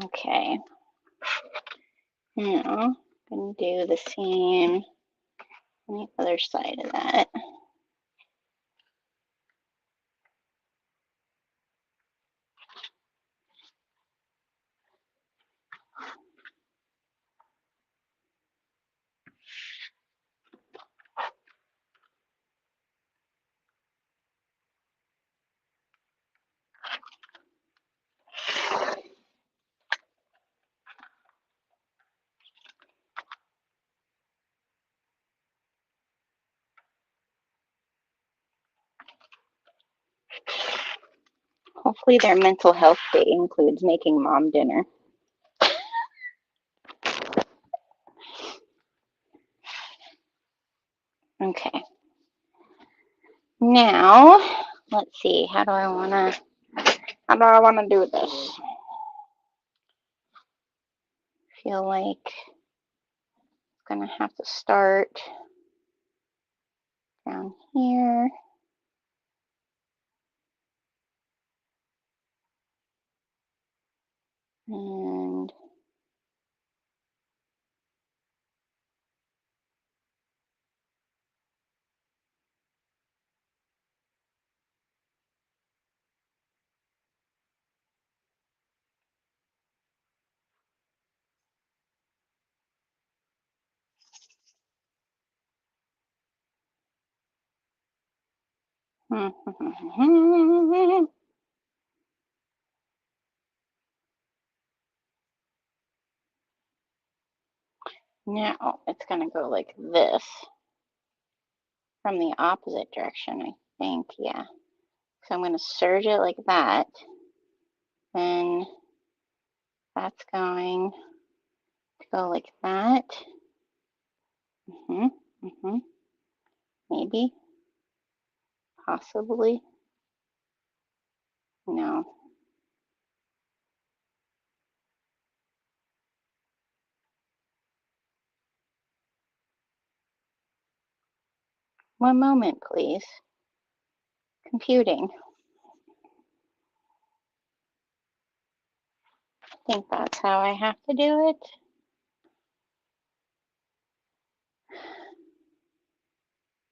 Okay. Now, I'm going to do the same on the other side of that. Hopefully their mental health day includes making mom dinner. Okay. Now, let's see, how do I wanna do this? Feel like I'm gonna have to start down here. And Now it's going to go like this from the opposite direction, I think. Yeah. So I'm going to serge it like that. Then that's going to go like that. Maybe. Possibly. No. One moment, please. Computing. I think that's how I have to do it.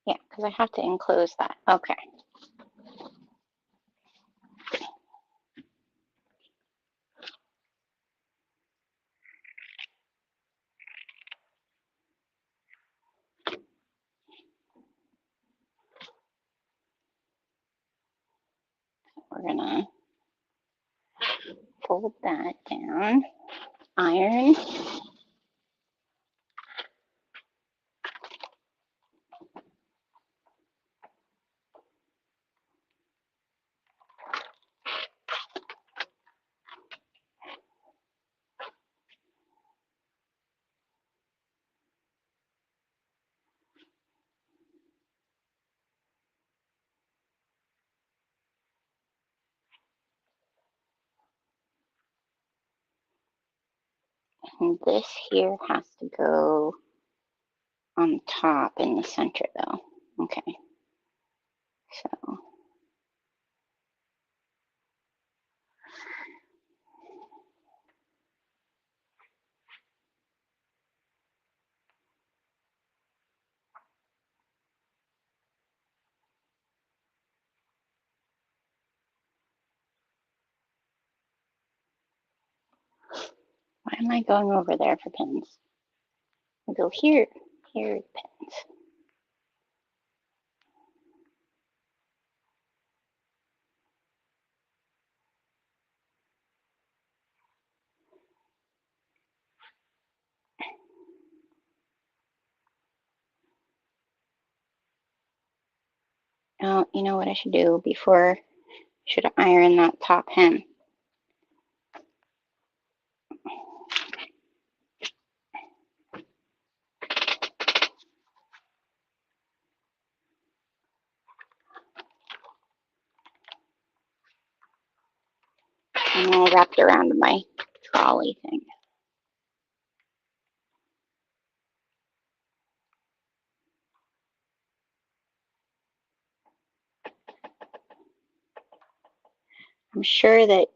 Yeah, because I have to enclose that. Okay. We're going to fold that down. Iron. And this here has to go on top in the center though. Okay. So why am I going over there for pins? I go here. Here are the pins. Oh, you know what I should do before I should iron that top hem. I'm all wrapped around my trolley thing. I'm sure that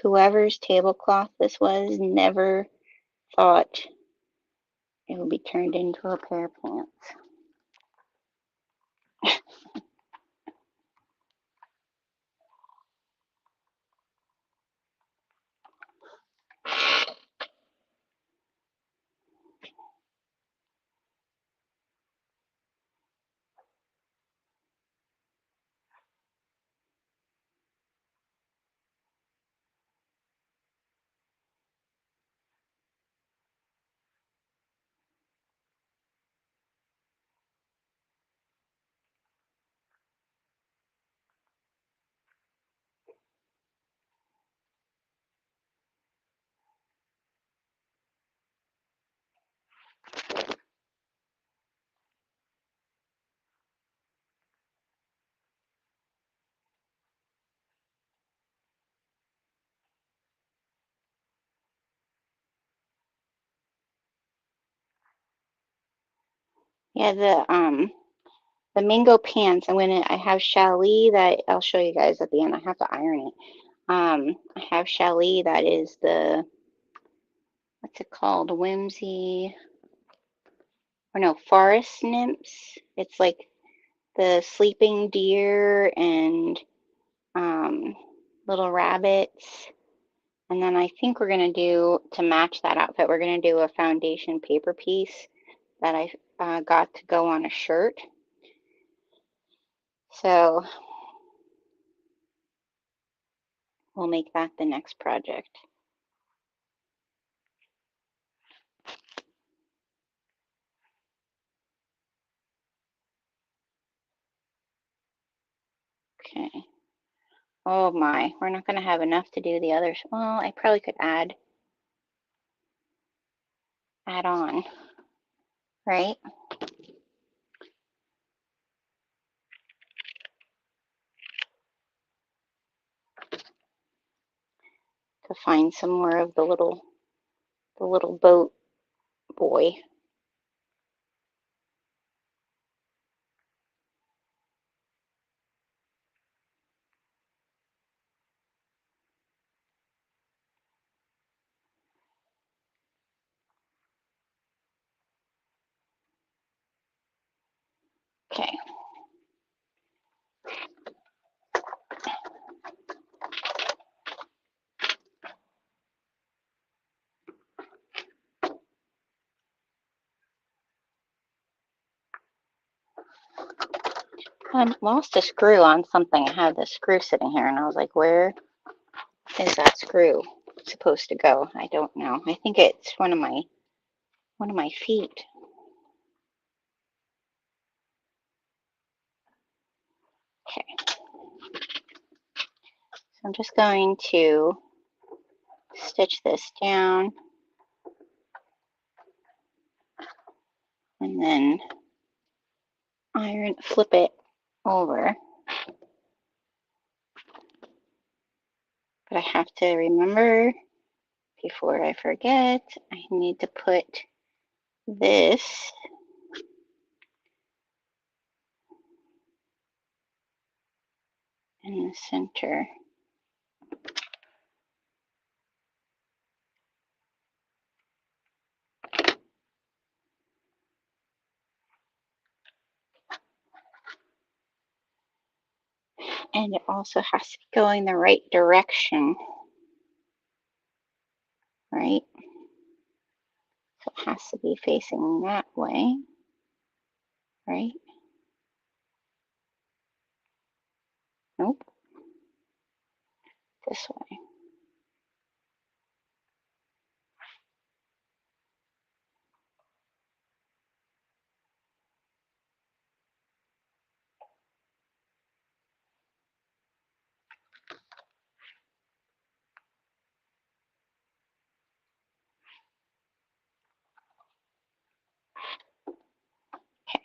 whoever's tablecloth this was never thought it would be turned into a pair of pants. Yeah, the mango pants. I have challis that I'll show you guys at the end. I have to iron it. I have challis that is the, what's it called? Whimsy, or no, forest nymphs. It's like the sleeping deer and little rabbits. And then I think we're going to do, to match that outfit, we're going to do a foundation paper piece that I got to go on a shirt. So we'll make that the next project. Okay. Oh my, we're not going to have enough to do the others. Well, I probably could add on, right? To find some more of the little boat boy. Okay. I lost a screw on something. I had this screw sitting here, and I was like, where is that screw supposed to go? I don't know. I think it's one of my feet. Okay. So I'm just going to stitch this down and then flip it over. But I have to remember, before I forget, I need to put this in the center. And it also has to be going the right direction, right? So it has to be facing that way, right? Nope, this way. Okay.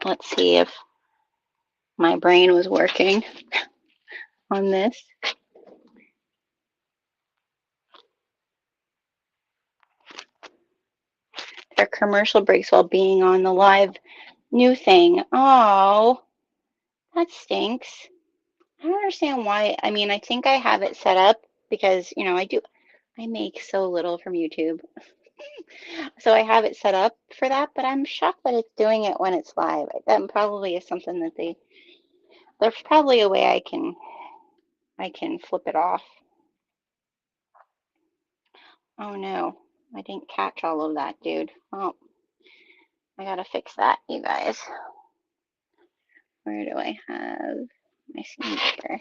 Let's see if my brain was working on this. Their commercial breaks while being on the live new thing. Oh, that stinks. I don't understand why. I mean, I think I have it set up because, I make so little from YouTube. So I have it set up for that, but I'm shocked that it's doing it when it's live. That probably is something that there's probably a way I can I can flip it off. Oh no, I didn't catch all of that, dude. Oh, I gotta fix that, you guys. Where do I have my seams here?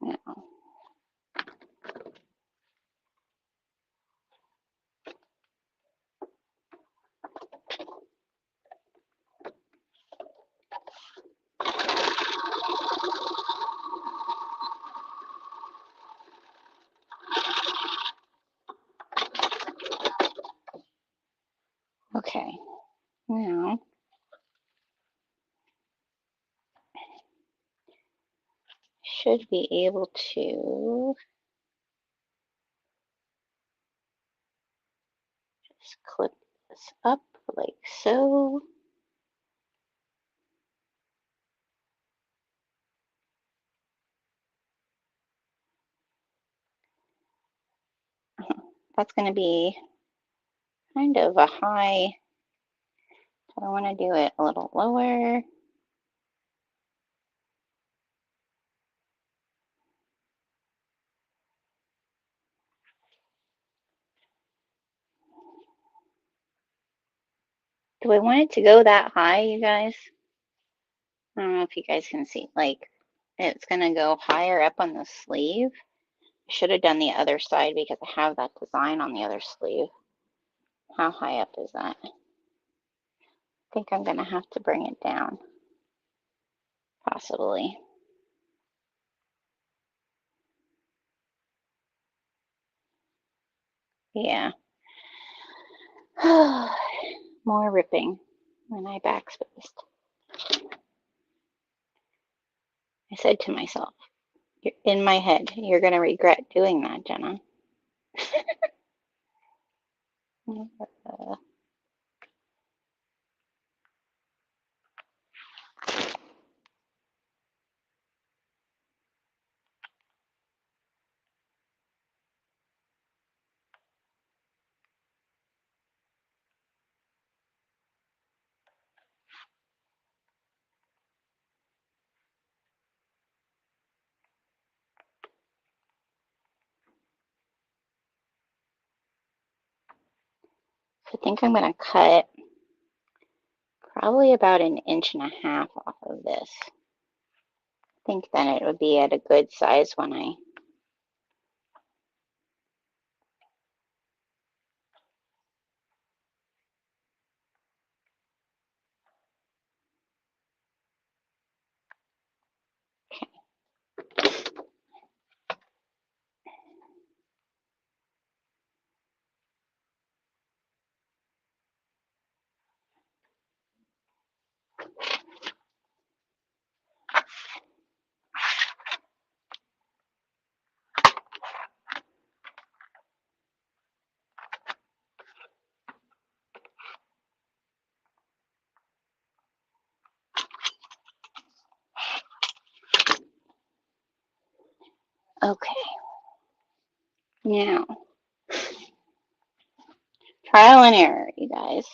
No. Okay, now should be able to just clip this up like so. That's going to be kind of a high. So I want to do it a little lower. Do I want it to go that high, you guys? I don't know if you guys can see. Like, it's going to go higher up on the sleeve. I should have done the other side because I have that design on the other sleeve. How high up is that? I think I'm going to have to bring it down, possibly. Yeah. More ripping when I backspaced. I said to myself, in my head, you're going to regret doing that, Jenna. I think I'm going to cut probably about 1.5 inches off of this. I think then it would be at a good size when I okay. Now, trial and error, you guys.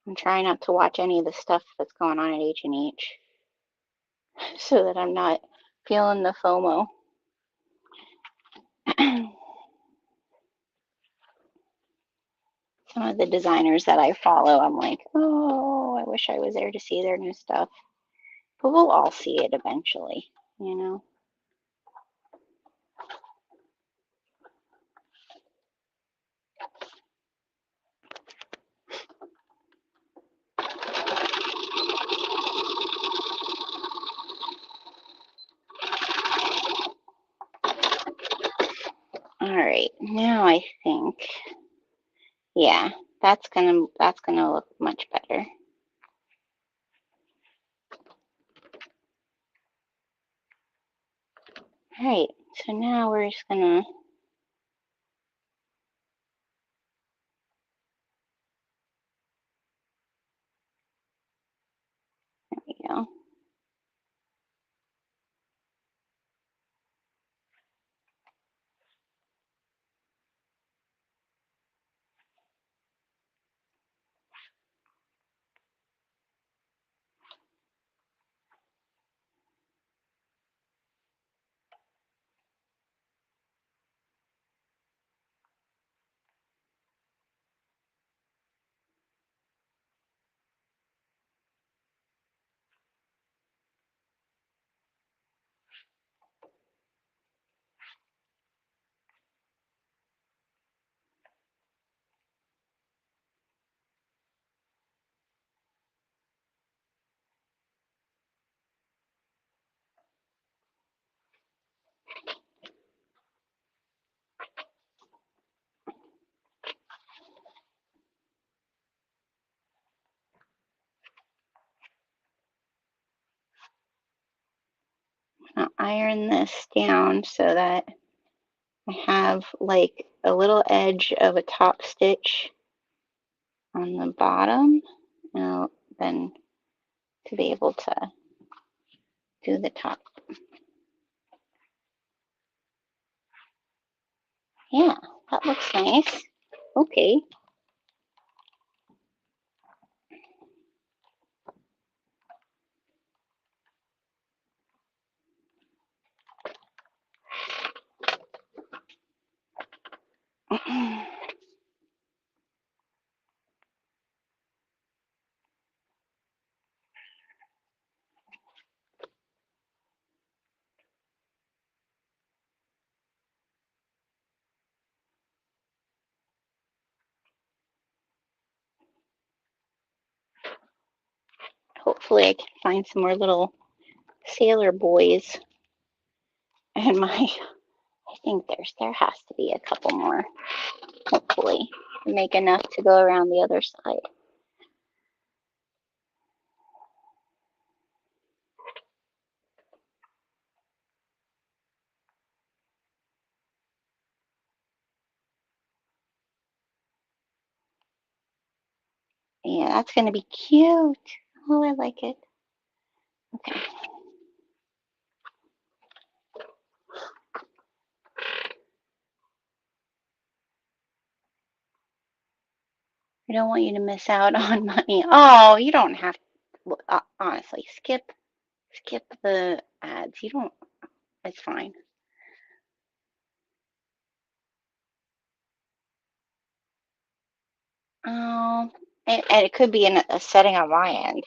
I'm trying not to watch any of the stuff that's going on at H&H so that I'm not feeling the FOMO. Some of the designers that I follow, I'm like, oh, I wish I was there to see their new stuff. But we'll all see it eventually, you know? All right, now I think, yeah, that's gonna look much better. All right, so now we're just gonna, there we go. I'll iron this down so that I have like a little edge of a top stitch on the bottom, and then to be able to do the top. Yeah, that looks nice. Okay. Hopefully I can find some more little sailor boys. And I think there has to be a couple more. Hopefully make enough to go around the other side. Yeah, that's gonna be cute. Oh, I like it. Okay. I don't want you to miss out on money. Oh, you don't have to, honestly, skip the ads. You don't, it's fine. Oh, and it could be in a setting on my end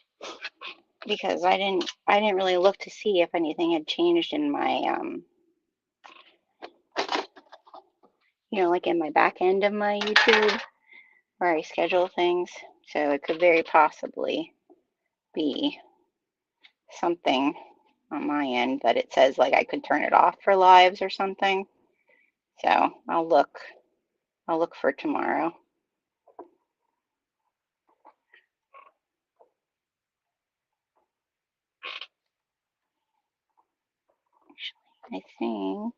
because I didn't really look to see if anything had changed in my like in my back end of my YouTube where I schedule things. So it could very possibly be something on my end that it says like I could turn it off for lives or something. So I'll look for tomorrow. I think.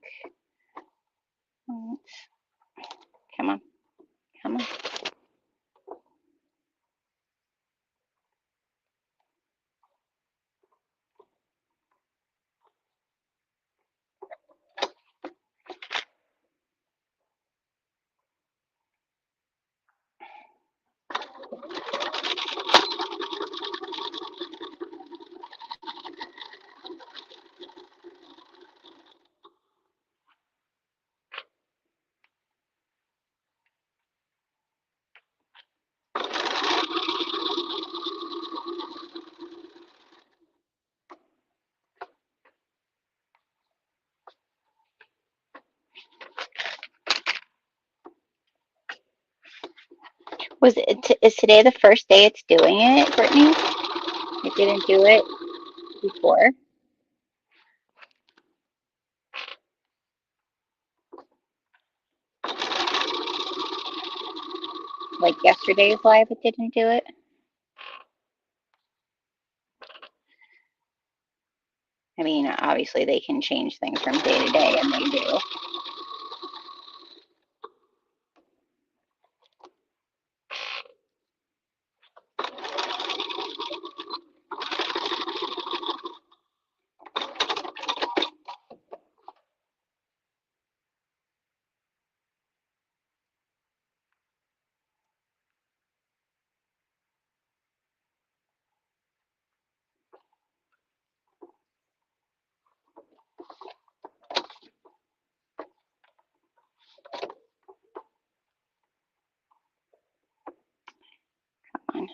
Come on, come on. Is today the first day it's doing it, Brittany? It didn't do it before. like yesterday's live, it didn't do it. I mean, obviously they can change things from day to day, and they do.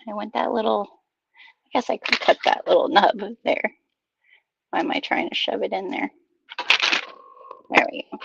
I want that little, I guess I could cut that little nub there. Why am I trying to shove it in there? There we go.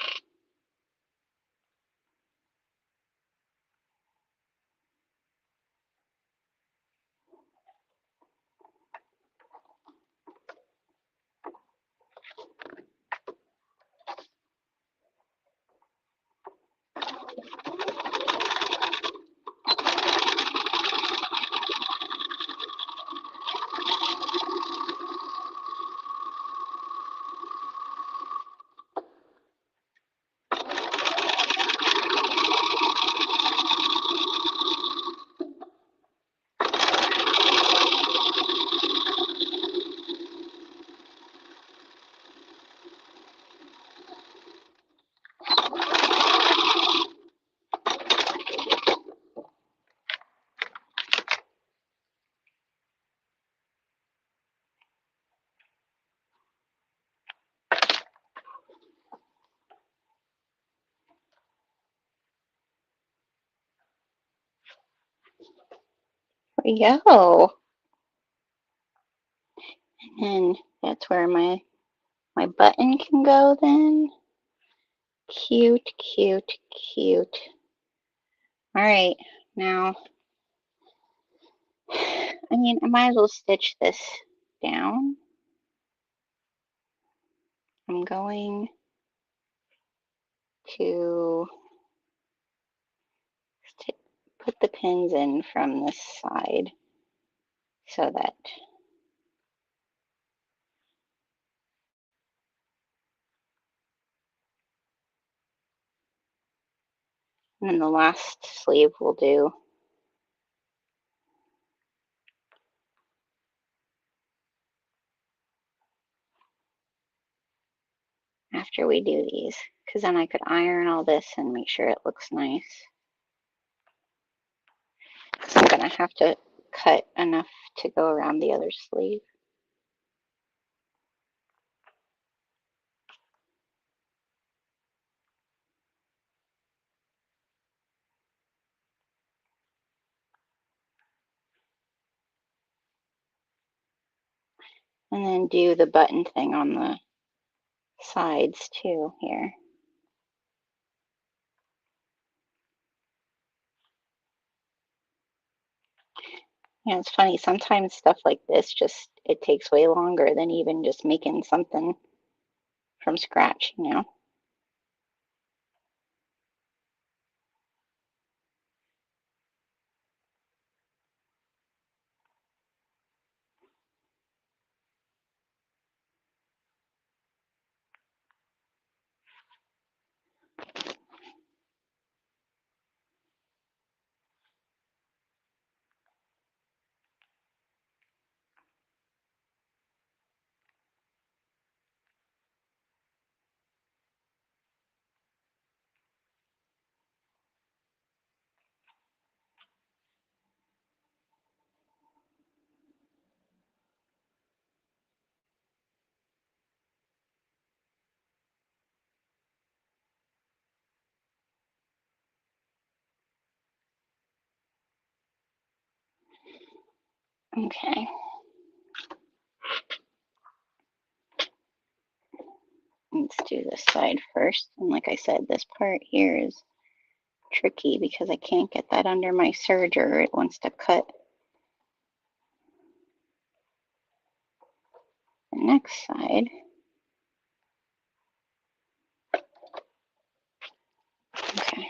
There we go. And that's where my button can go then. Cute, cute, cute. All right, now, I mean, I might as well stitch this down. I'm going to put the pins in from this side so that and then the last sleeve will do. After we do these, because then I could iron all this and make sure it looks nice. So I'm gonna have to cut enough to go around the other sleeve. And then do the button thing on the sides too here. Yeah, it's funny, sometimes stuff like this just, it takes way longer than even just making something from scratch, you know? Okay. Let's do this side first. And like I said, this part here is tricky because I can't get that under my serger. It wants to cut the next side. Okay.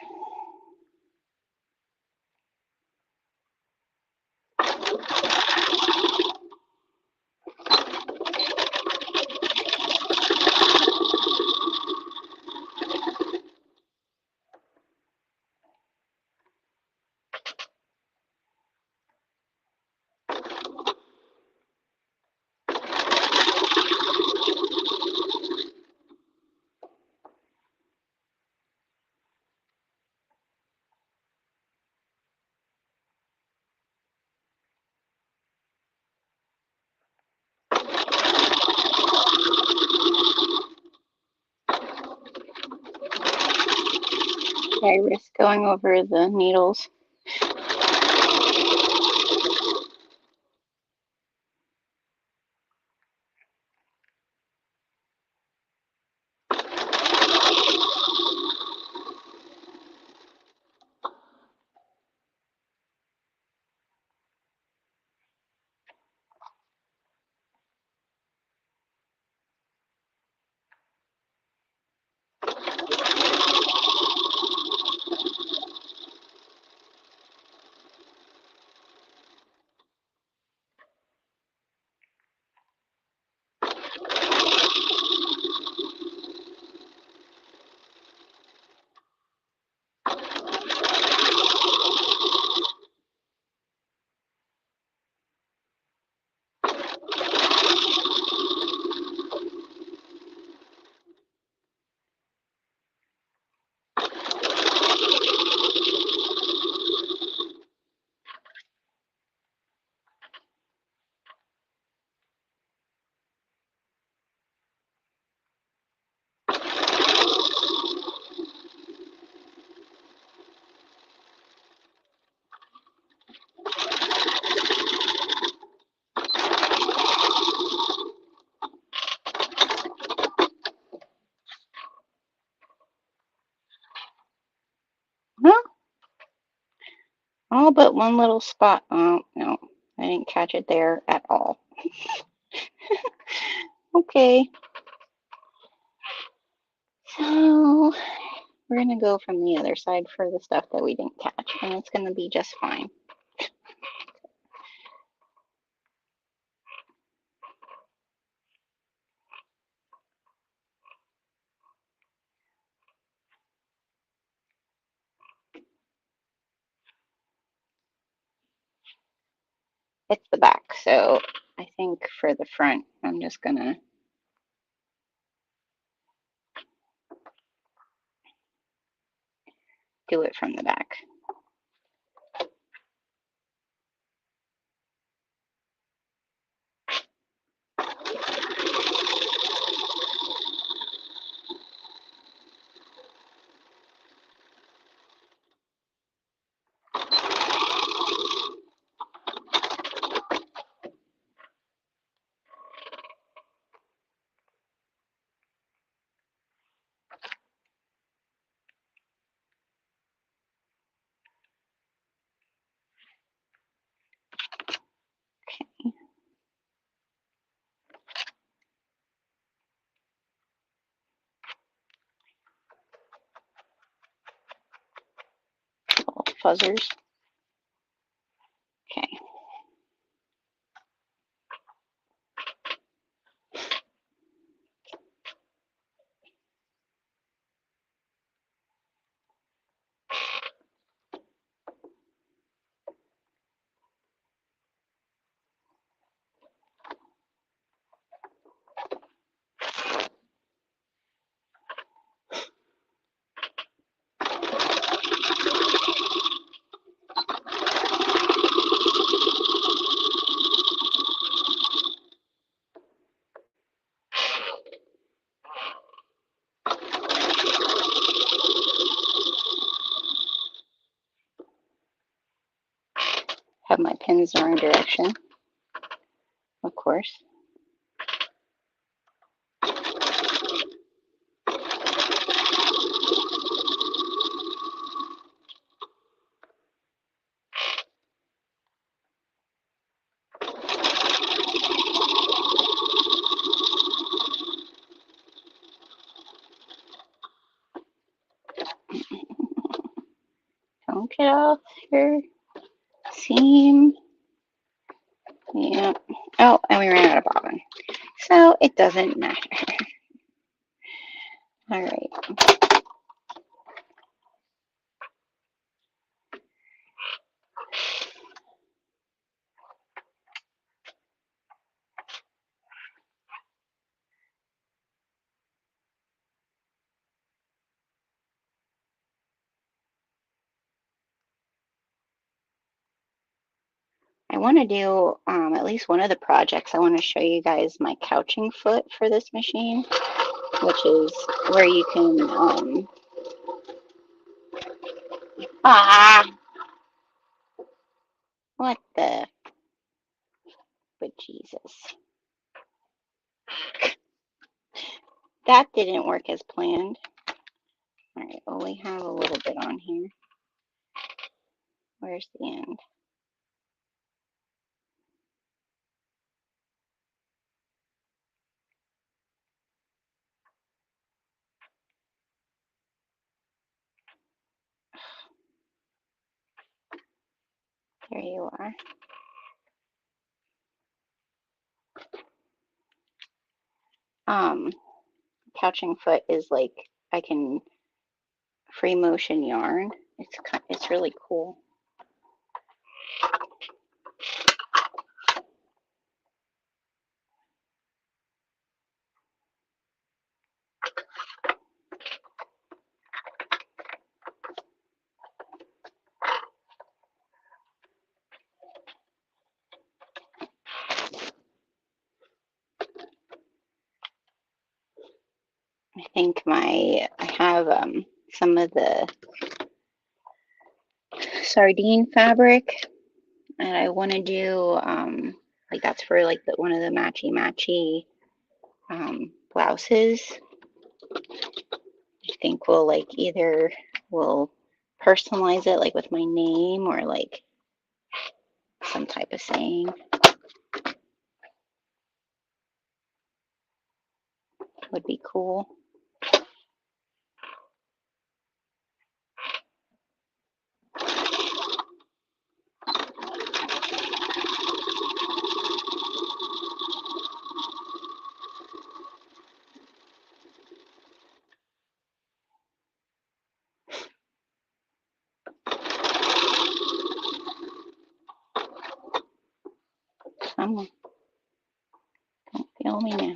I risk going over the needles? Huh? All but one little spot. Oh, no, I didn't catch it there at all. Okay, so we're going to go from the other side for the stuff that we didn't catch, and it's going to be just fine. It's the back, so I think for the front, I'm just going to do it from the back. Little fuzzers. Okay. Have my pins the wrong direction, of course. Don't get off your seam. Yeah. Oh, and we ran out of bobbin. So it doesn't matter. All right. I want to do at least one of the projects. I want to show you guys my couching foot for this machine, which is where you can Ah, what the, but Jesus. That didn't work as planned. All right, well, we have a little bit on here. Where's the end? There you are. Couching foot is like, I can free motion yarn. It's really cool. I think I have some of the sardine fabric, and I want to do like that's for like one of the matchy blouses. I think we'll personalize it like with my name or like some type of saying. Would be cool. Someone, don't feel me now.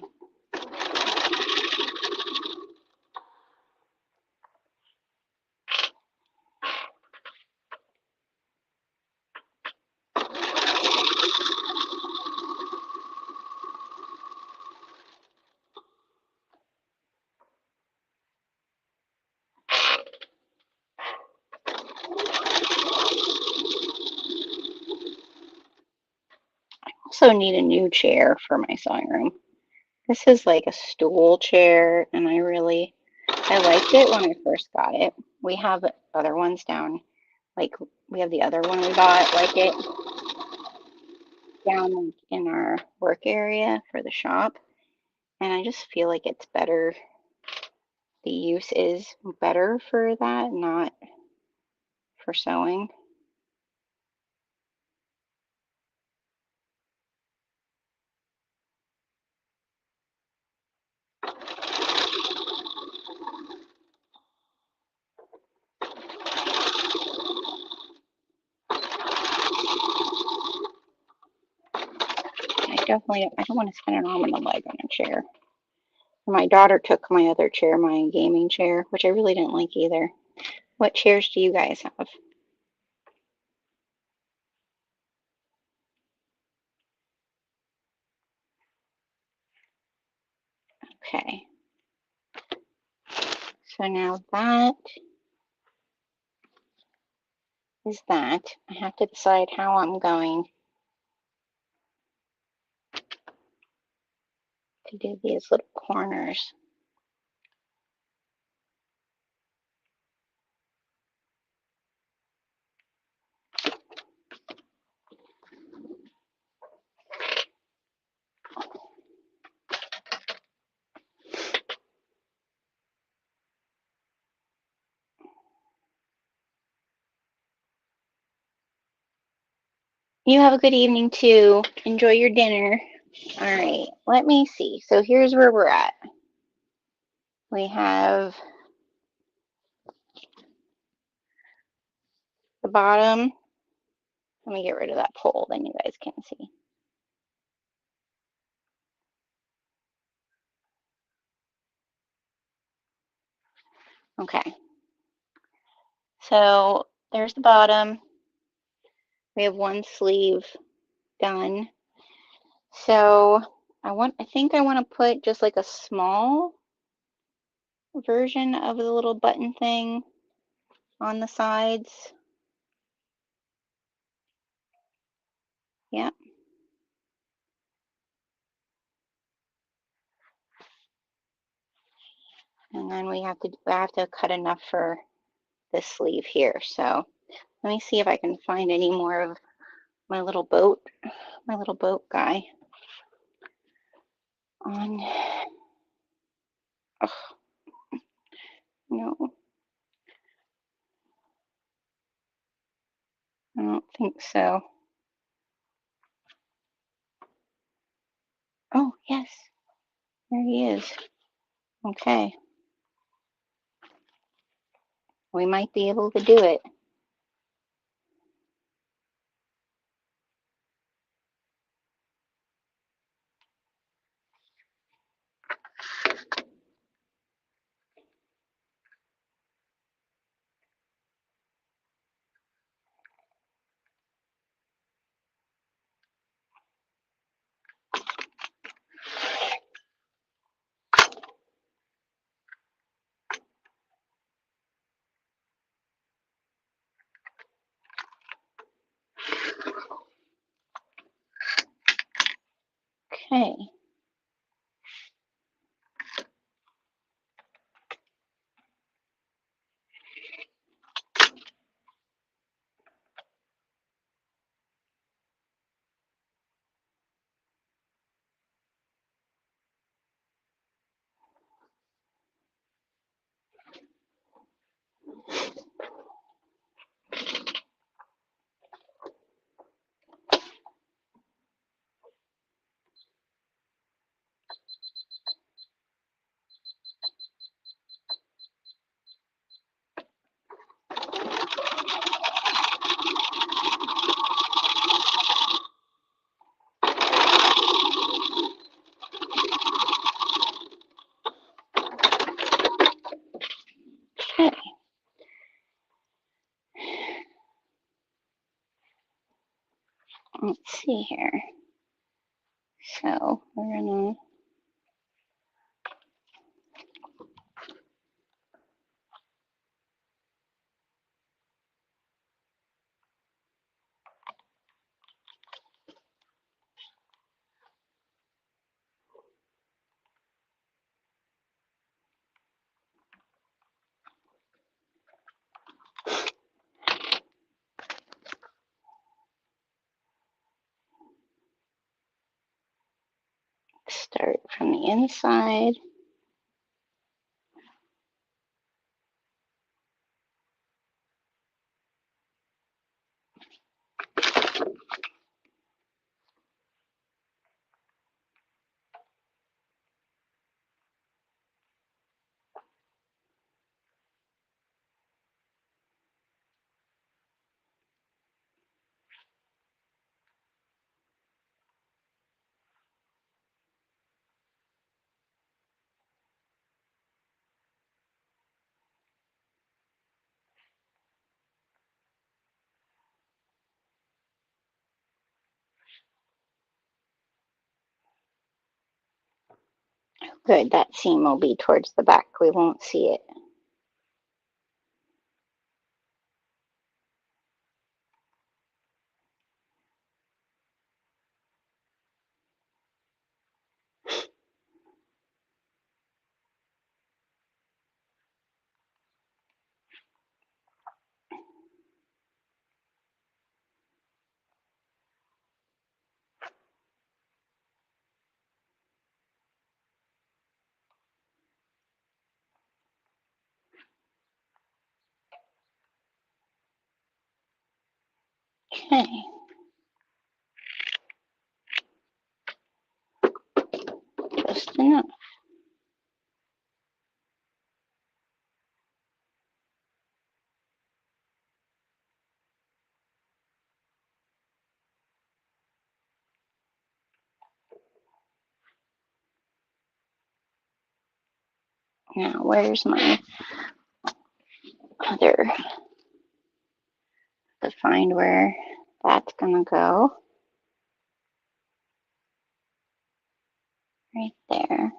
Also need a new chair for my sewing room. This is like a stool chair, and I liked it when I first got it. We have other ones down, like we have the other one we bought, like it down in our work area for the shop, and I just feel like it's better. The use is better for that, not for sewing. I don't want to spend an arm and a leg on a chair. My daughter took my other chair, my gaming chair, which I really didn't like either. What chairs do you guys have? Okay. So now that is that. I have to decide how I'm going to do these little corners. You have a good evening too. Enjoy your dinner. All right, let me see. So here's where we're at. We have the bottom. Let me get rid of that pole, then you guys can see. Okay. So there's the bottom. We have one sleeve done. So I think I want to put just like a small version of the little button thing. on the sides. Yep. And then I have to cut enough for this sleeve here. So let me see if I can find any more of my little boat guy on. Oh, no, I don't think so. Oh, yes, there he is. Okay, we might be able to do it. Okay. Okay. Let's see here. So we're gonna start from the inside. Good, that seam will be towards the back. We won't see it. Okay. Just enough. Now, where's my other, to find where that's gonna go? Right there.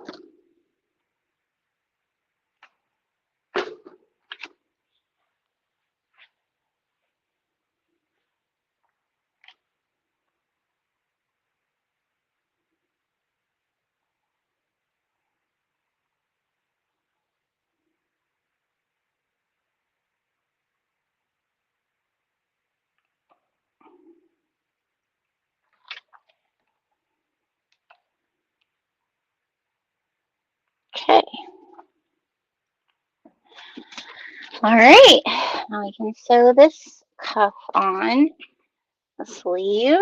All right, now we can sew this cuff on the sleeve.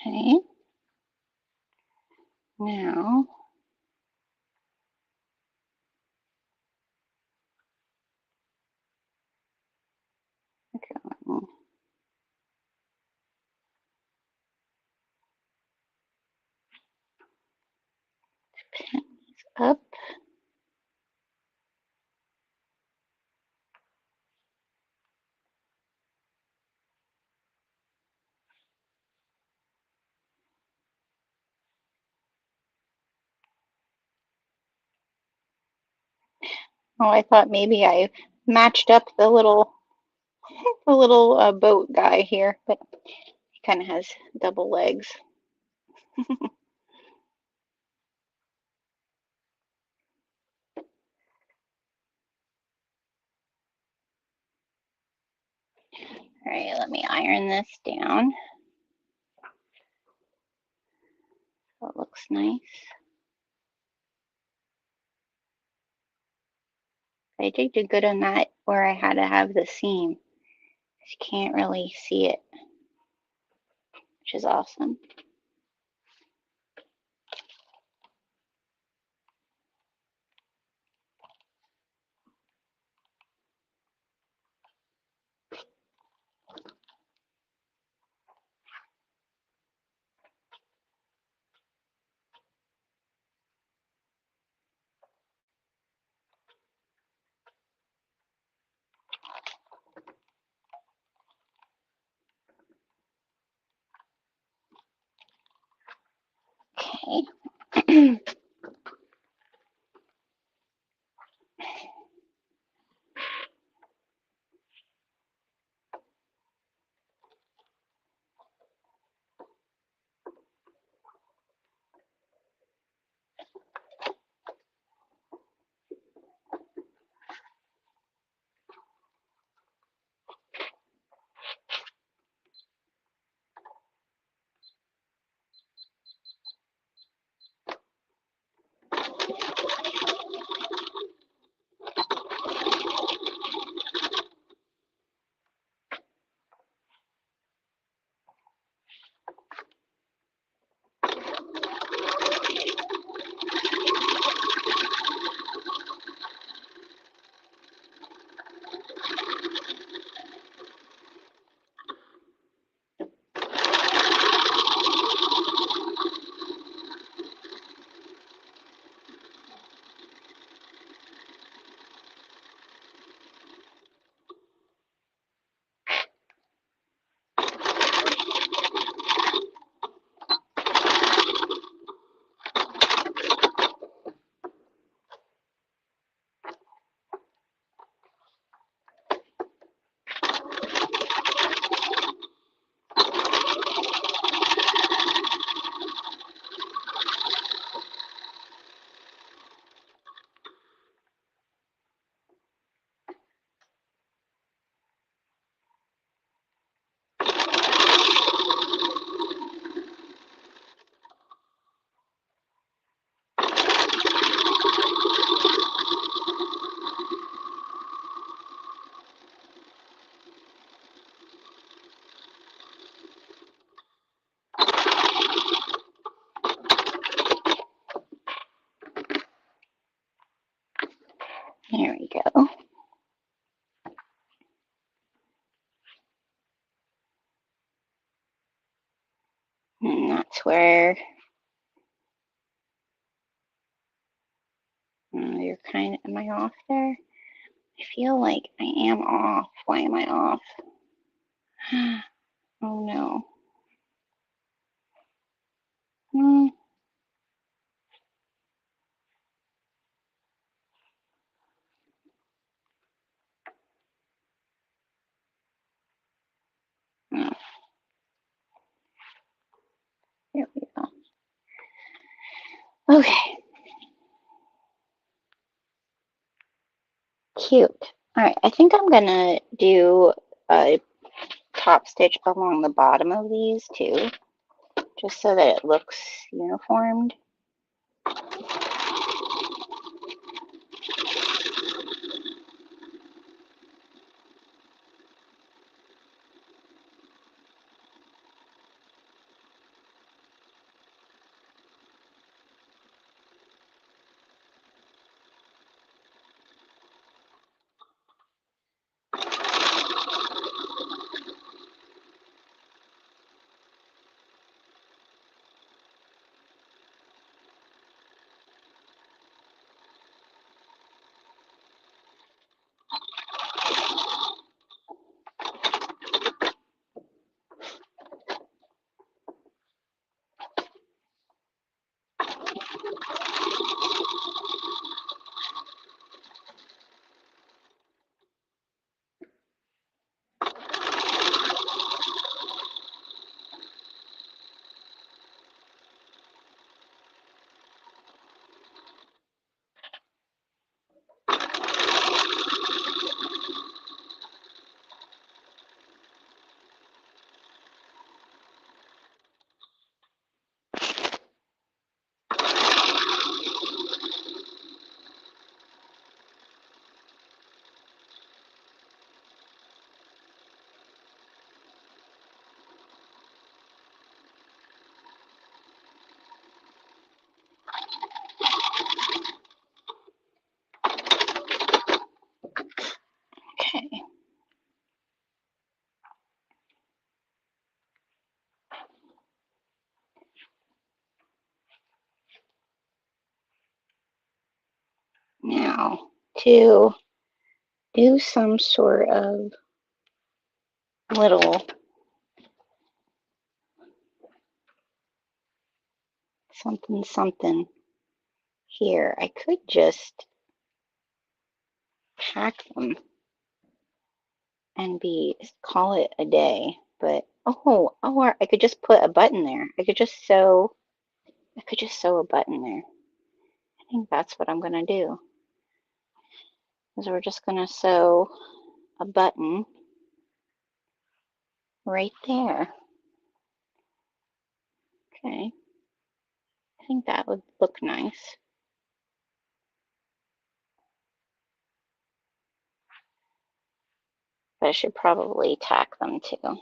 Okay, now we're going up. Oh, I thought maybe I matched up the little boat guy here, but he kind of has double legs. All right, let me iron this down so it looks nice. I did do good on that where I had to have the seam. You can't really see it, which is awesome. Okay. go. And that's where you're kind of, am I off there? I feel like I am off. Why am I off? Oh no. Hmm. Oh, here we go. Okay, cute. All right, I think I'm gonna do a top stitch along the bottom of these too, just so that it looks uniformed. Okay. Now, to do some sort of little something something here, I could just pack them and call it a day. But or I could just put a button there. I could just sew a button there. I think that's what I'm gonna do. Is we're just gonna sew a button right there. Okay. I think that would look nice. But I should probably tack them too.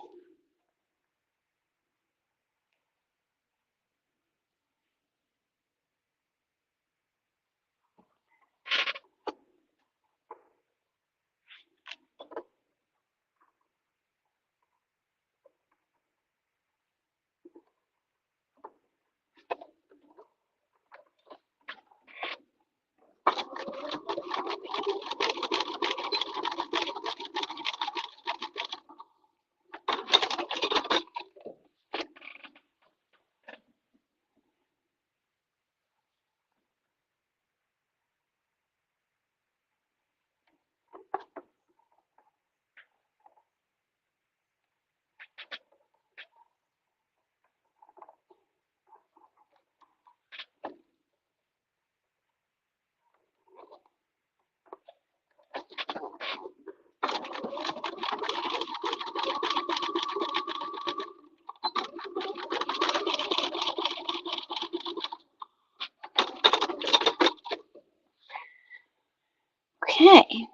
Okay.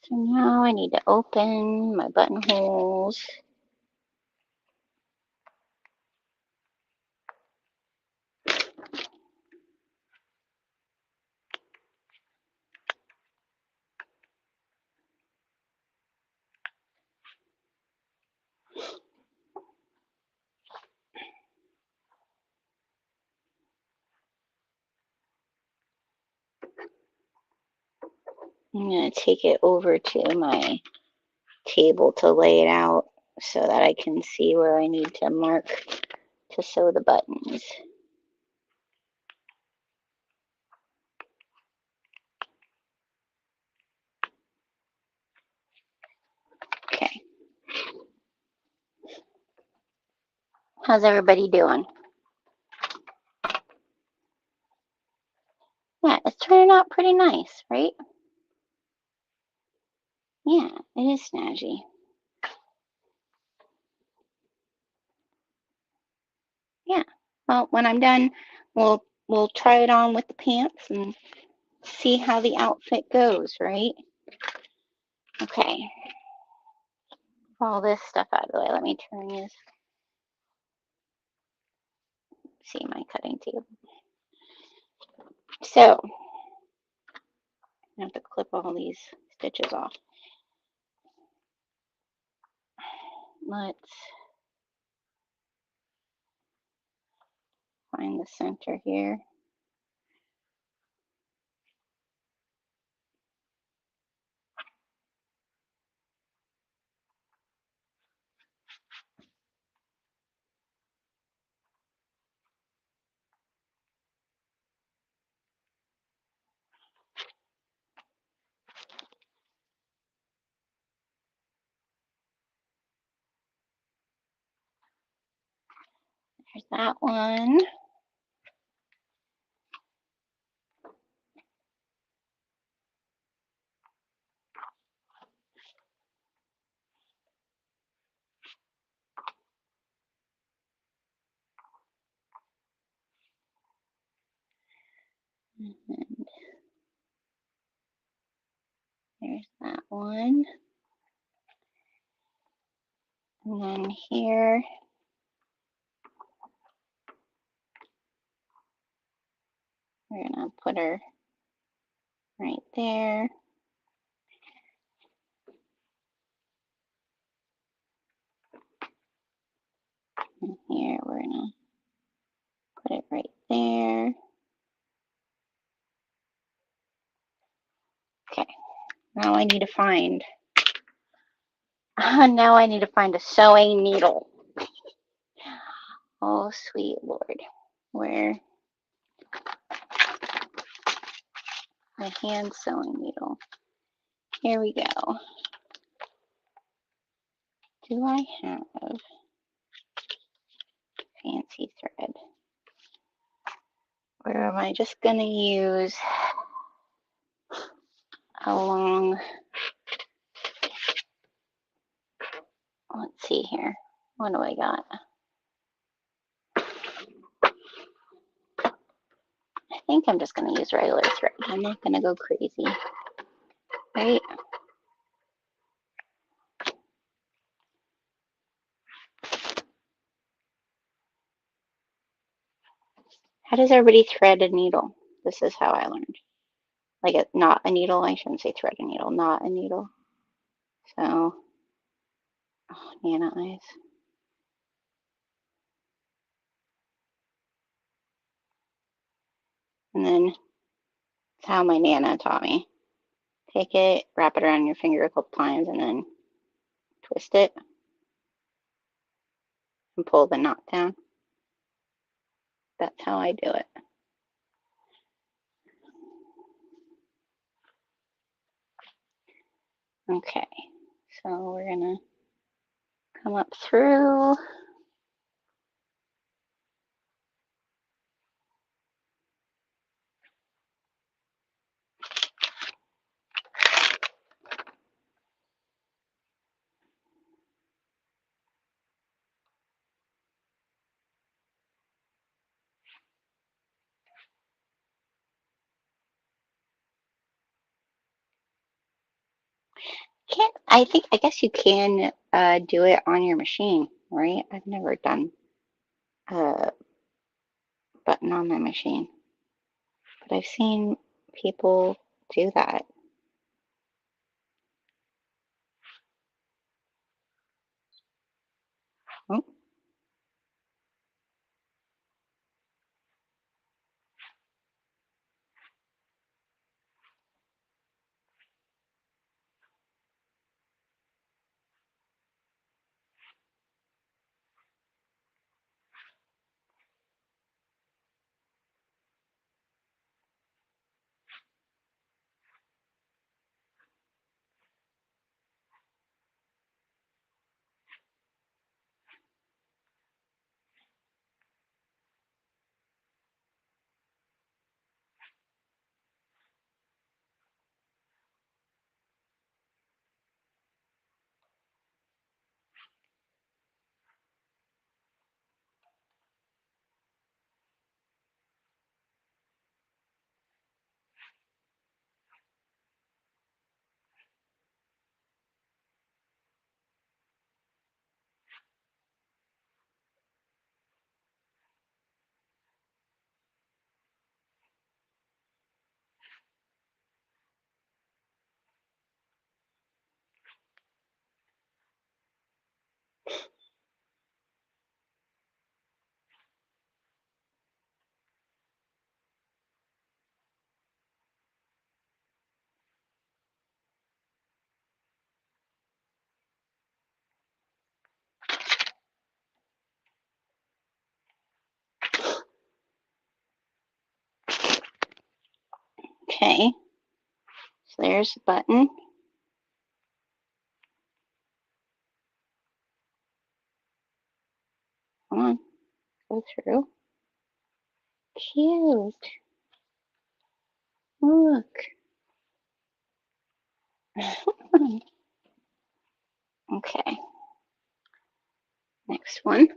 So now I need to open my buttonholes. I'm going to take it over to my table to lay it out so that I can see where I need to mark to sew the buttons. Okay. How's everybody doing? Yeah, it's turning out pretty nice, right? Yeah, it is snazzy. Yeah. Well, when I'm done, we'll try it on with the pants and see how the outfit goes, right? Okay. All this stuff out of the way. Let me turn this. See my cutting table. So I have to clip all these stitches off. Let's find the center here. There's that one. And there's that one. And then here, we're gonna put her right there. And here, we're gonna put it right there. Okay, now I need to find, now I need to find a sewing needle. Oh, sweet Lord. Where? My hand sewing needle. Here we go. Do I have fancy thread? Or am I just gonna use a long, let's see here. What do I got? I think I'm just gonna use regular thread. I'm not gonna go crazy, right? How does everybody thread a needle? This is how I learned. Like a, not a needle, I shouldn't say thread a needle, not a needle. So, oh, Nana eyes. And then that's how my Nana taught me. Take it, wrap it around your finger a couple times, and then twist it and pull the knot down. That's how I do it. Okay, so we're gonna come up through. Can't, I guess you can do it on your machine, right? I've never done a button on my machine, but I've seen people do that. Oh, So there's the button. Come on, go through. Cute. Look. Okay, next one.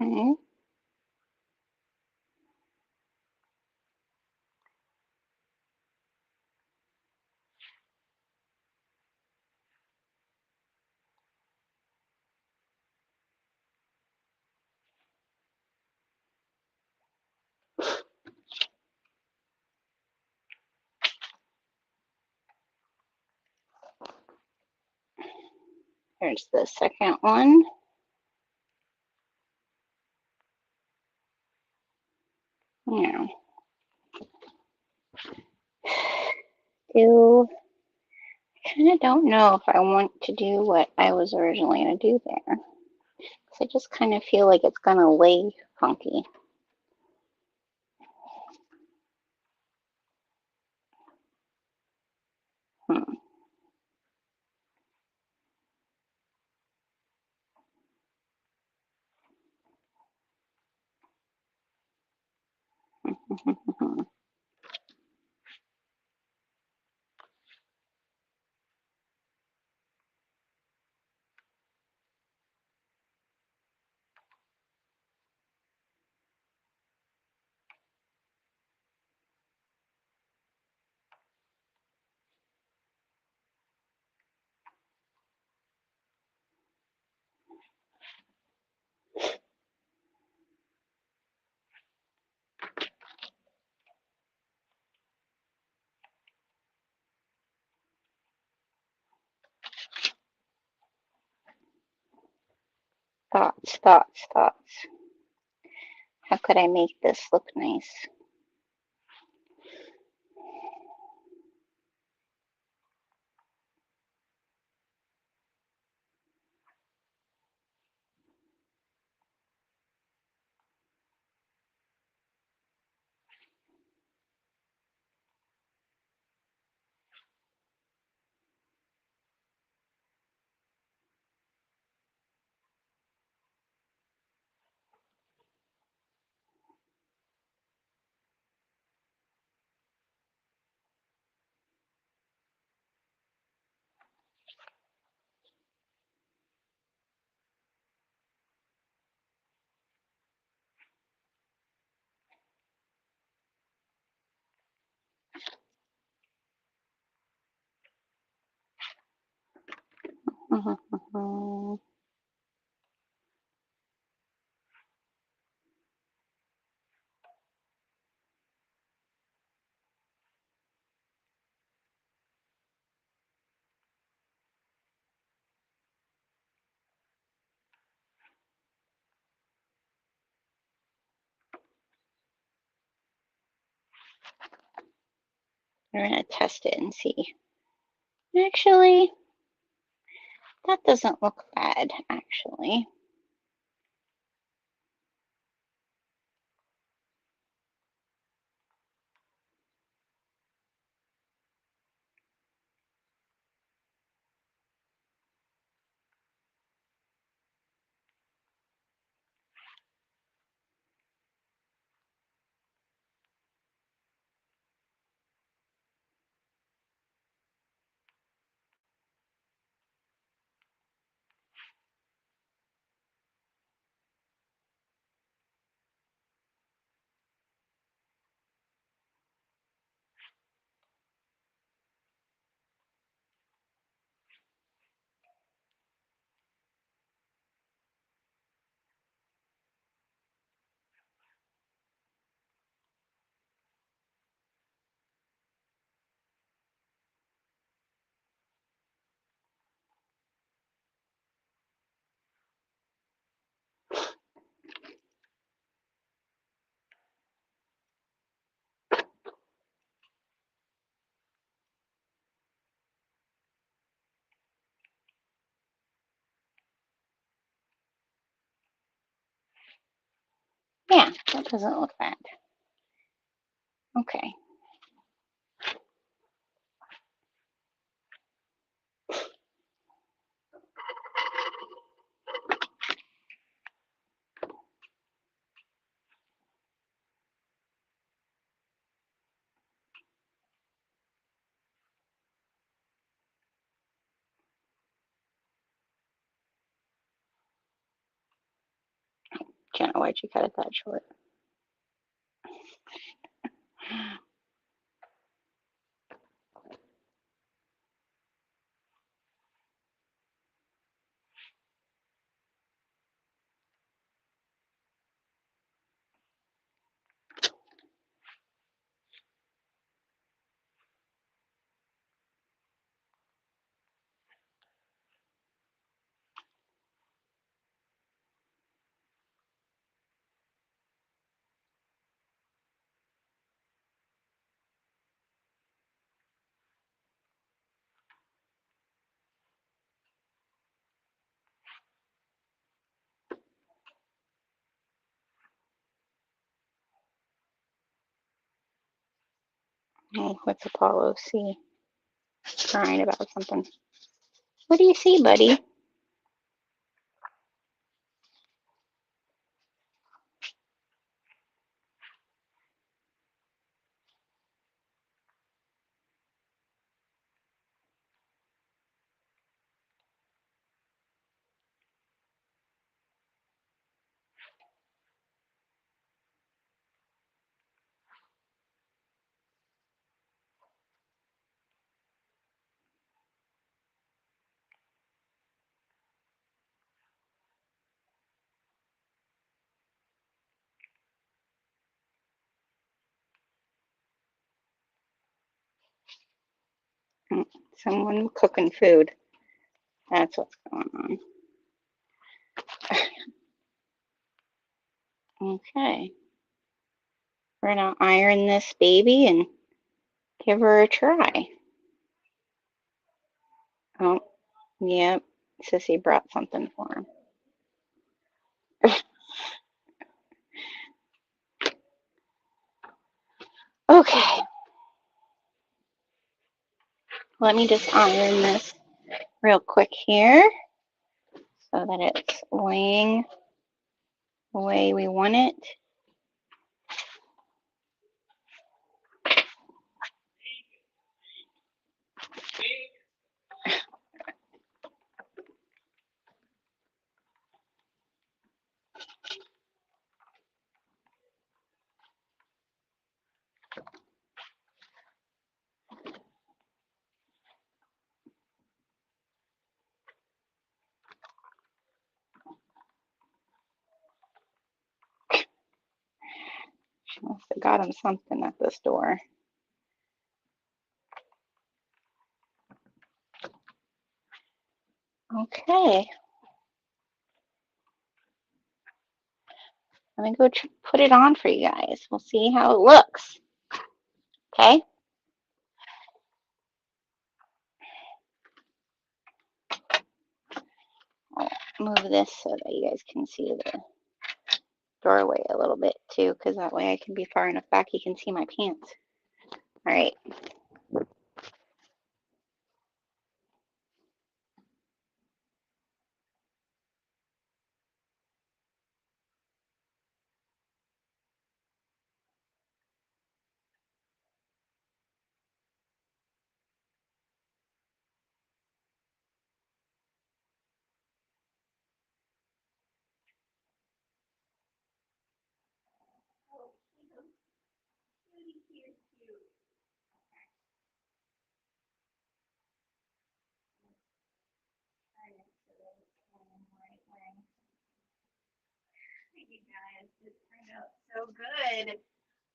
Okay. Here's the second one. Now, do I kind of don't know if I want to do what I was originally going to do there. Because I just kind of feel like it's going to lay funky. Hmm. Thoughts, thoughts, thoughts. How could I make this look nice? Um, we're going to test it and see. Actually, that doesn't look bad, actually. Yeah, that doesn't look bad. Okay. Jenna, why'd you cut it that short? Oh, what's Apollo see? Crying about something. What do you see, buddy? Someone cooking food. That's what's going on. Okay. We're gonna iron this baby and give her a try. Oh, yep. Sissy brought something for him. Okay. Let me just iron this real quick here so that it's laying the way we want it. I got him something at the store. Okay. Let me go put it on for you guys. We'll see how it looks. Okay. I'll move this so that you guys can see the doorway a little bit too, because that way I can be far enough back you can see my pants. All right. You guys, this turned out so good.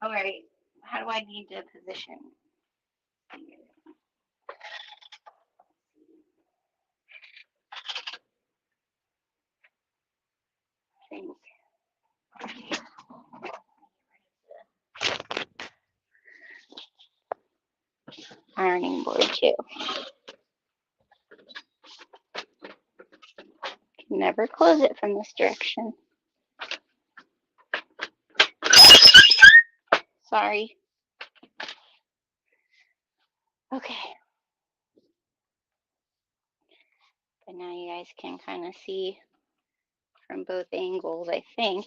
All right, how do I need to position? Ironing board too. Never close it from this direction. Sorry. Okay. But now you guys can kind of see from both angles, I think.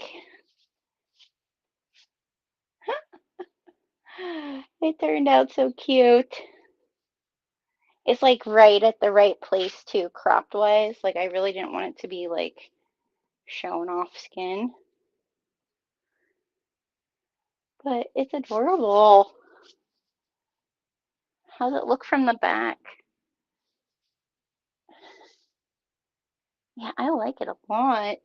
It turned out so cute. It's like right at the right place too, cropped wise. Like I really didn't want it to be like showing off skin. But it's adorable. How's it look from the back? Yeah, I like it a lot.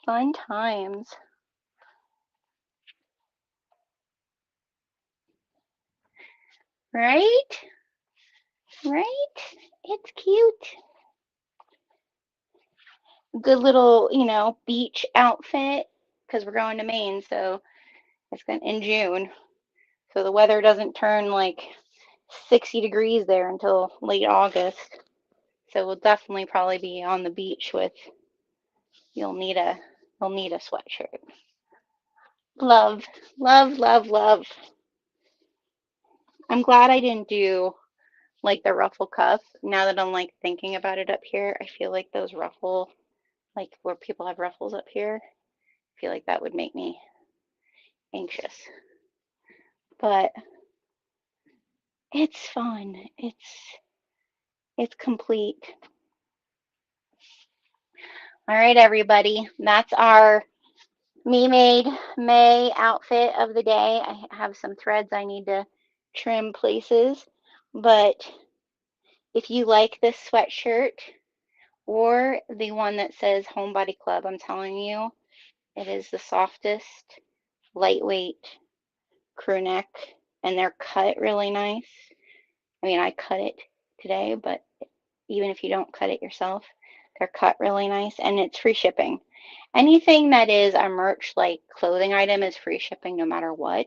Fun times. Right? Right? It's cute. Good little, beach outfit because we're going to Maine, so it's going in June. So the weather doesn't turn like 60 degrees there until late August. So we'll definitely probably be on the beach with you'll need a sweatshirt. Love, love, love, love. I'm glad I didn't do like the ruffle cuff. Now that I'm like thinking about it up here, I feel like those ruffle, like where people have ruffles up here, I feel like that would make me anxious. But it's fun. It's complete. All right, everybody. That's our me made May outfit of the day. I have some threads I need to trim places, but if you like this sweatshirt or the one that says Homebody Club, I'm telling you, it is the softest, lightweight crew neck, and they're cut really nice. I mean, I cut it today, but even if you don't cut it yourself, they're cut really nice, and it's free shipping. Anything that is a merch like clothing item is free shipping no matter what.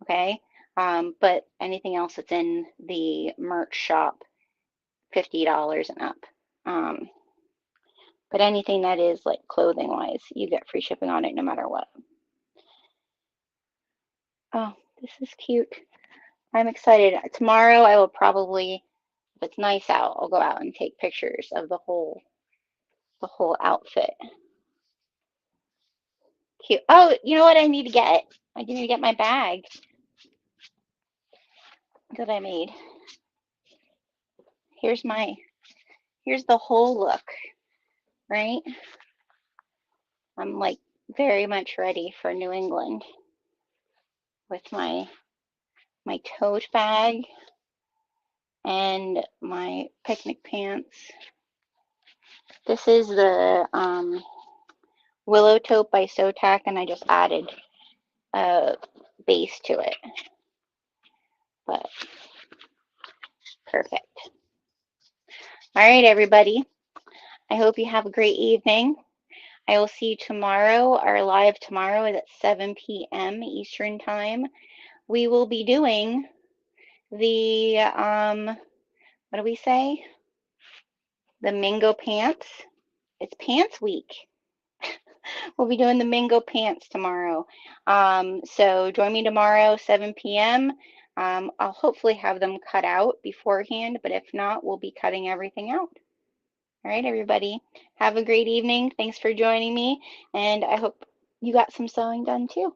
Okay. But anything else that's in the merch shop, $50 and up. Um, but anything that is like clothing wise, you get free shipping on it no matter what. Oh, this is cute. I'm excited. Tomorrow I will probably, if it's nice out, I'll go out and take pictures of the whole outfit. Cute. Oh, you know what I need to get? I need to get my bag that I made. Here's the whole look, right? I'm like very much ready for New England with my tote bag and my picnic pants. This is the Willow Tote by Sotac, and I just added base to it. But perfect. All right, everybody. I hope you have a great evening. I will see you tomorrow. Our live tomorrow is at 7 p.m. Eastern Time. We will be doing the, what do we say? The Mingo Pants. It's Pants Week. We'll be doing the Mingo Pants tomorrow. So join me tomorrow, 7 p.m. I'll hopefully have them cut out beforehand, but if not, we'll be cutting everything out. All right, everybody. Have a great evening. Thanks for joining me, and I hope you got some sewing done too.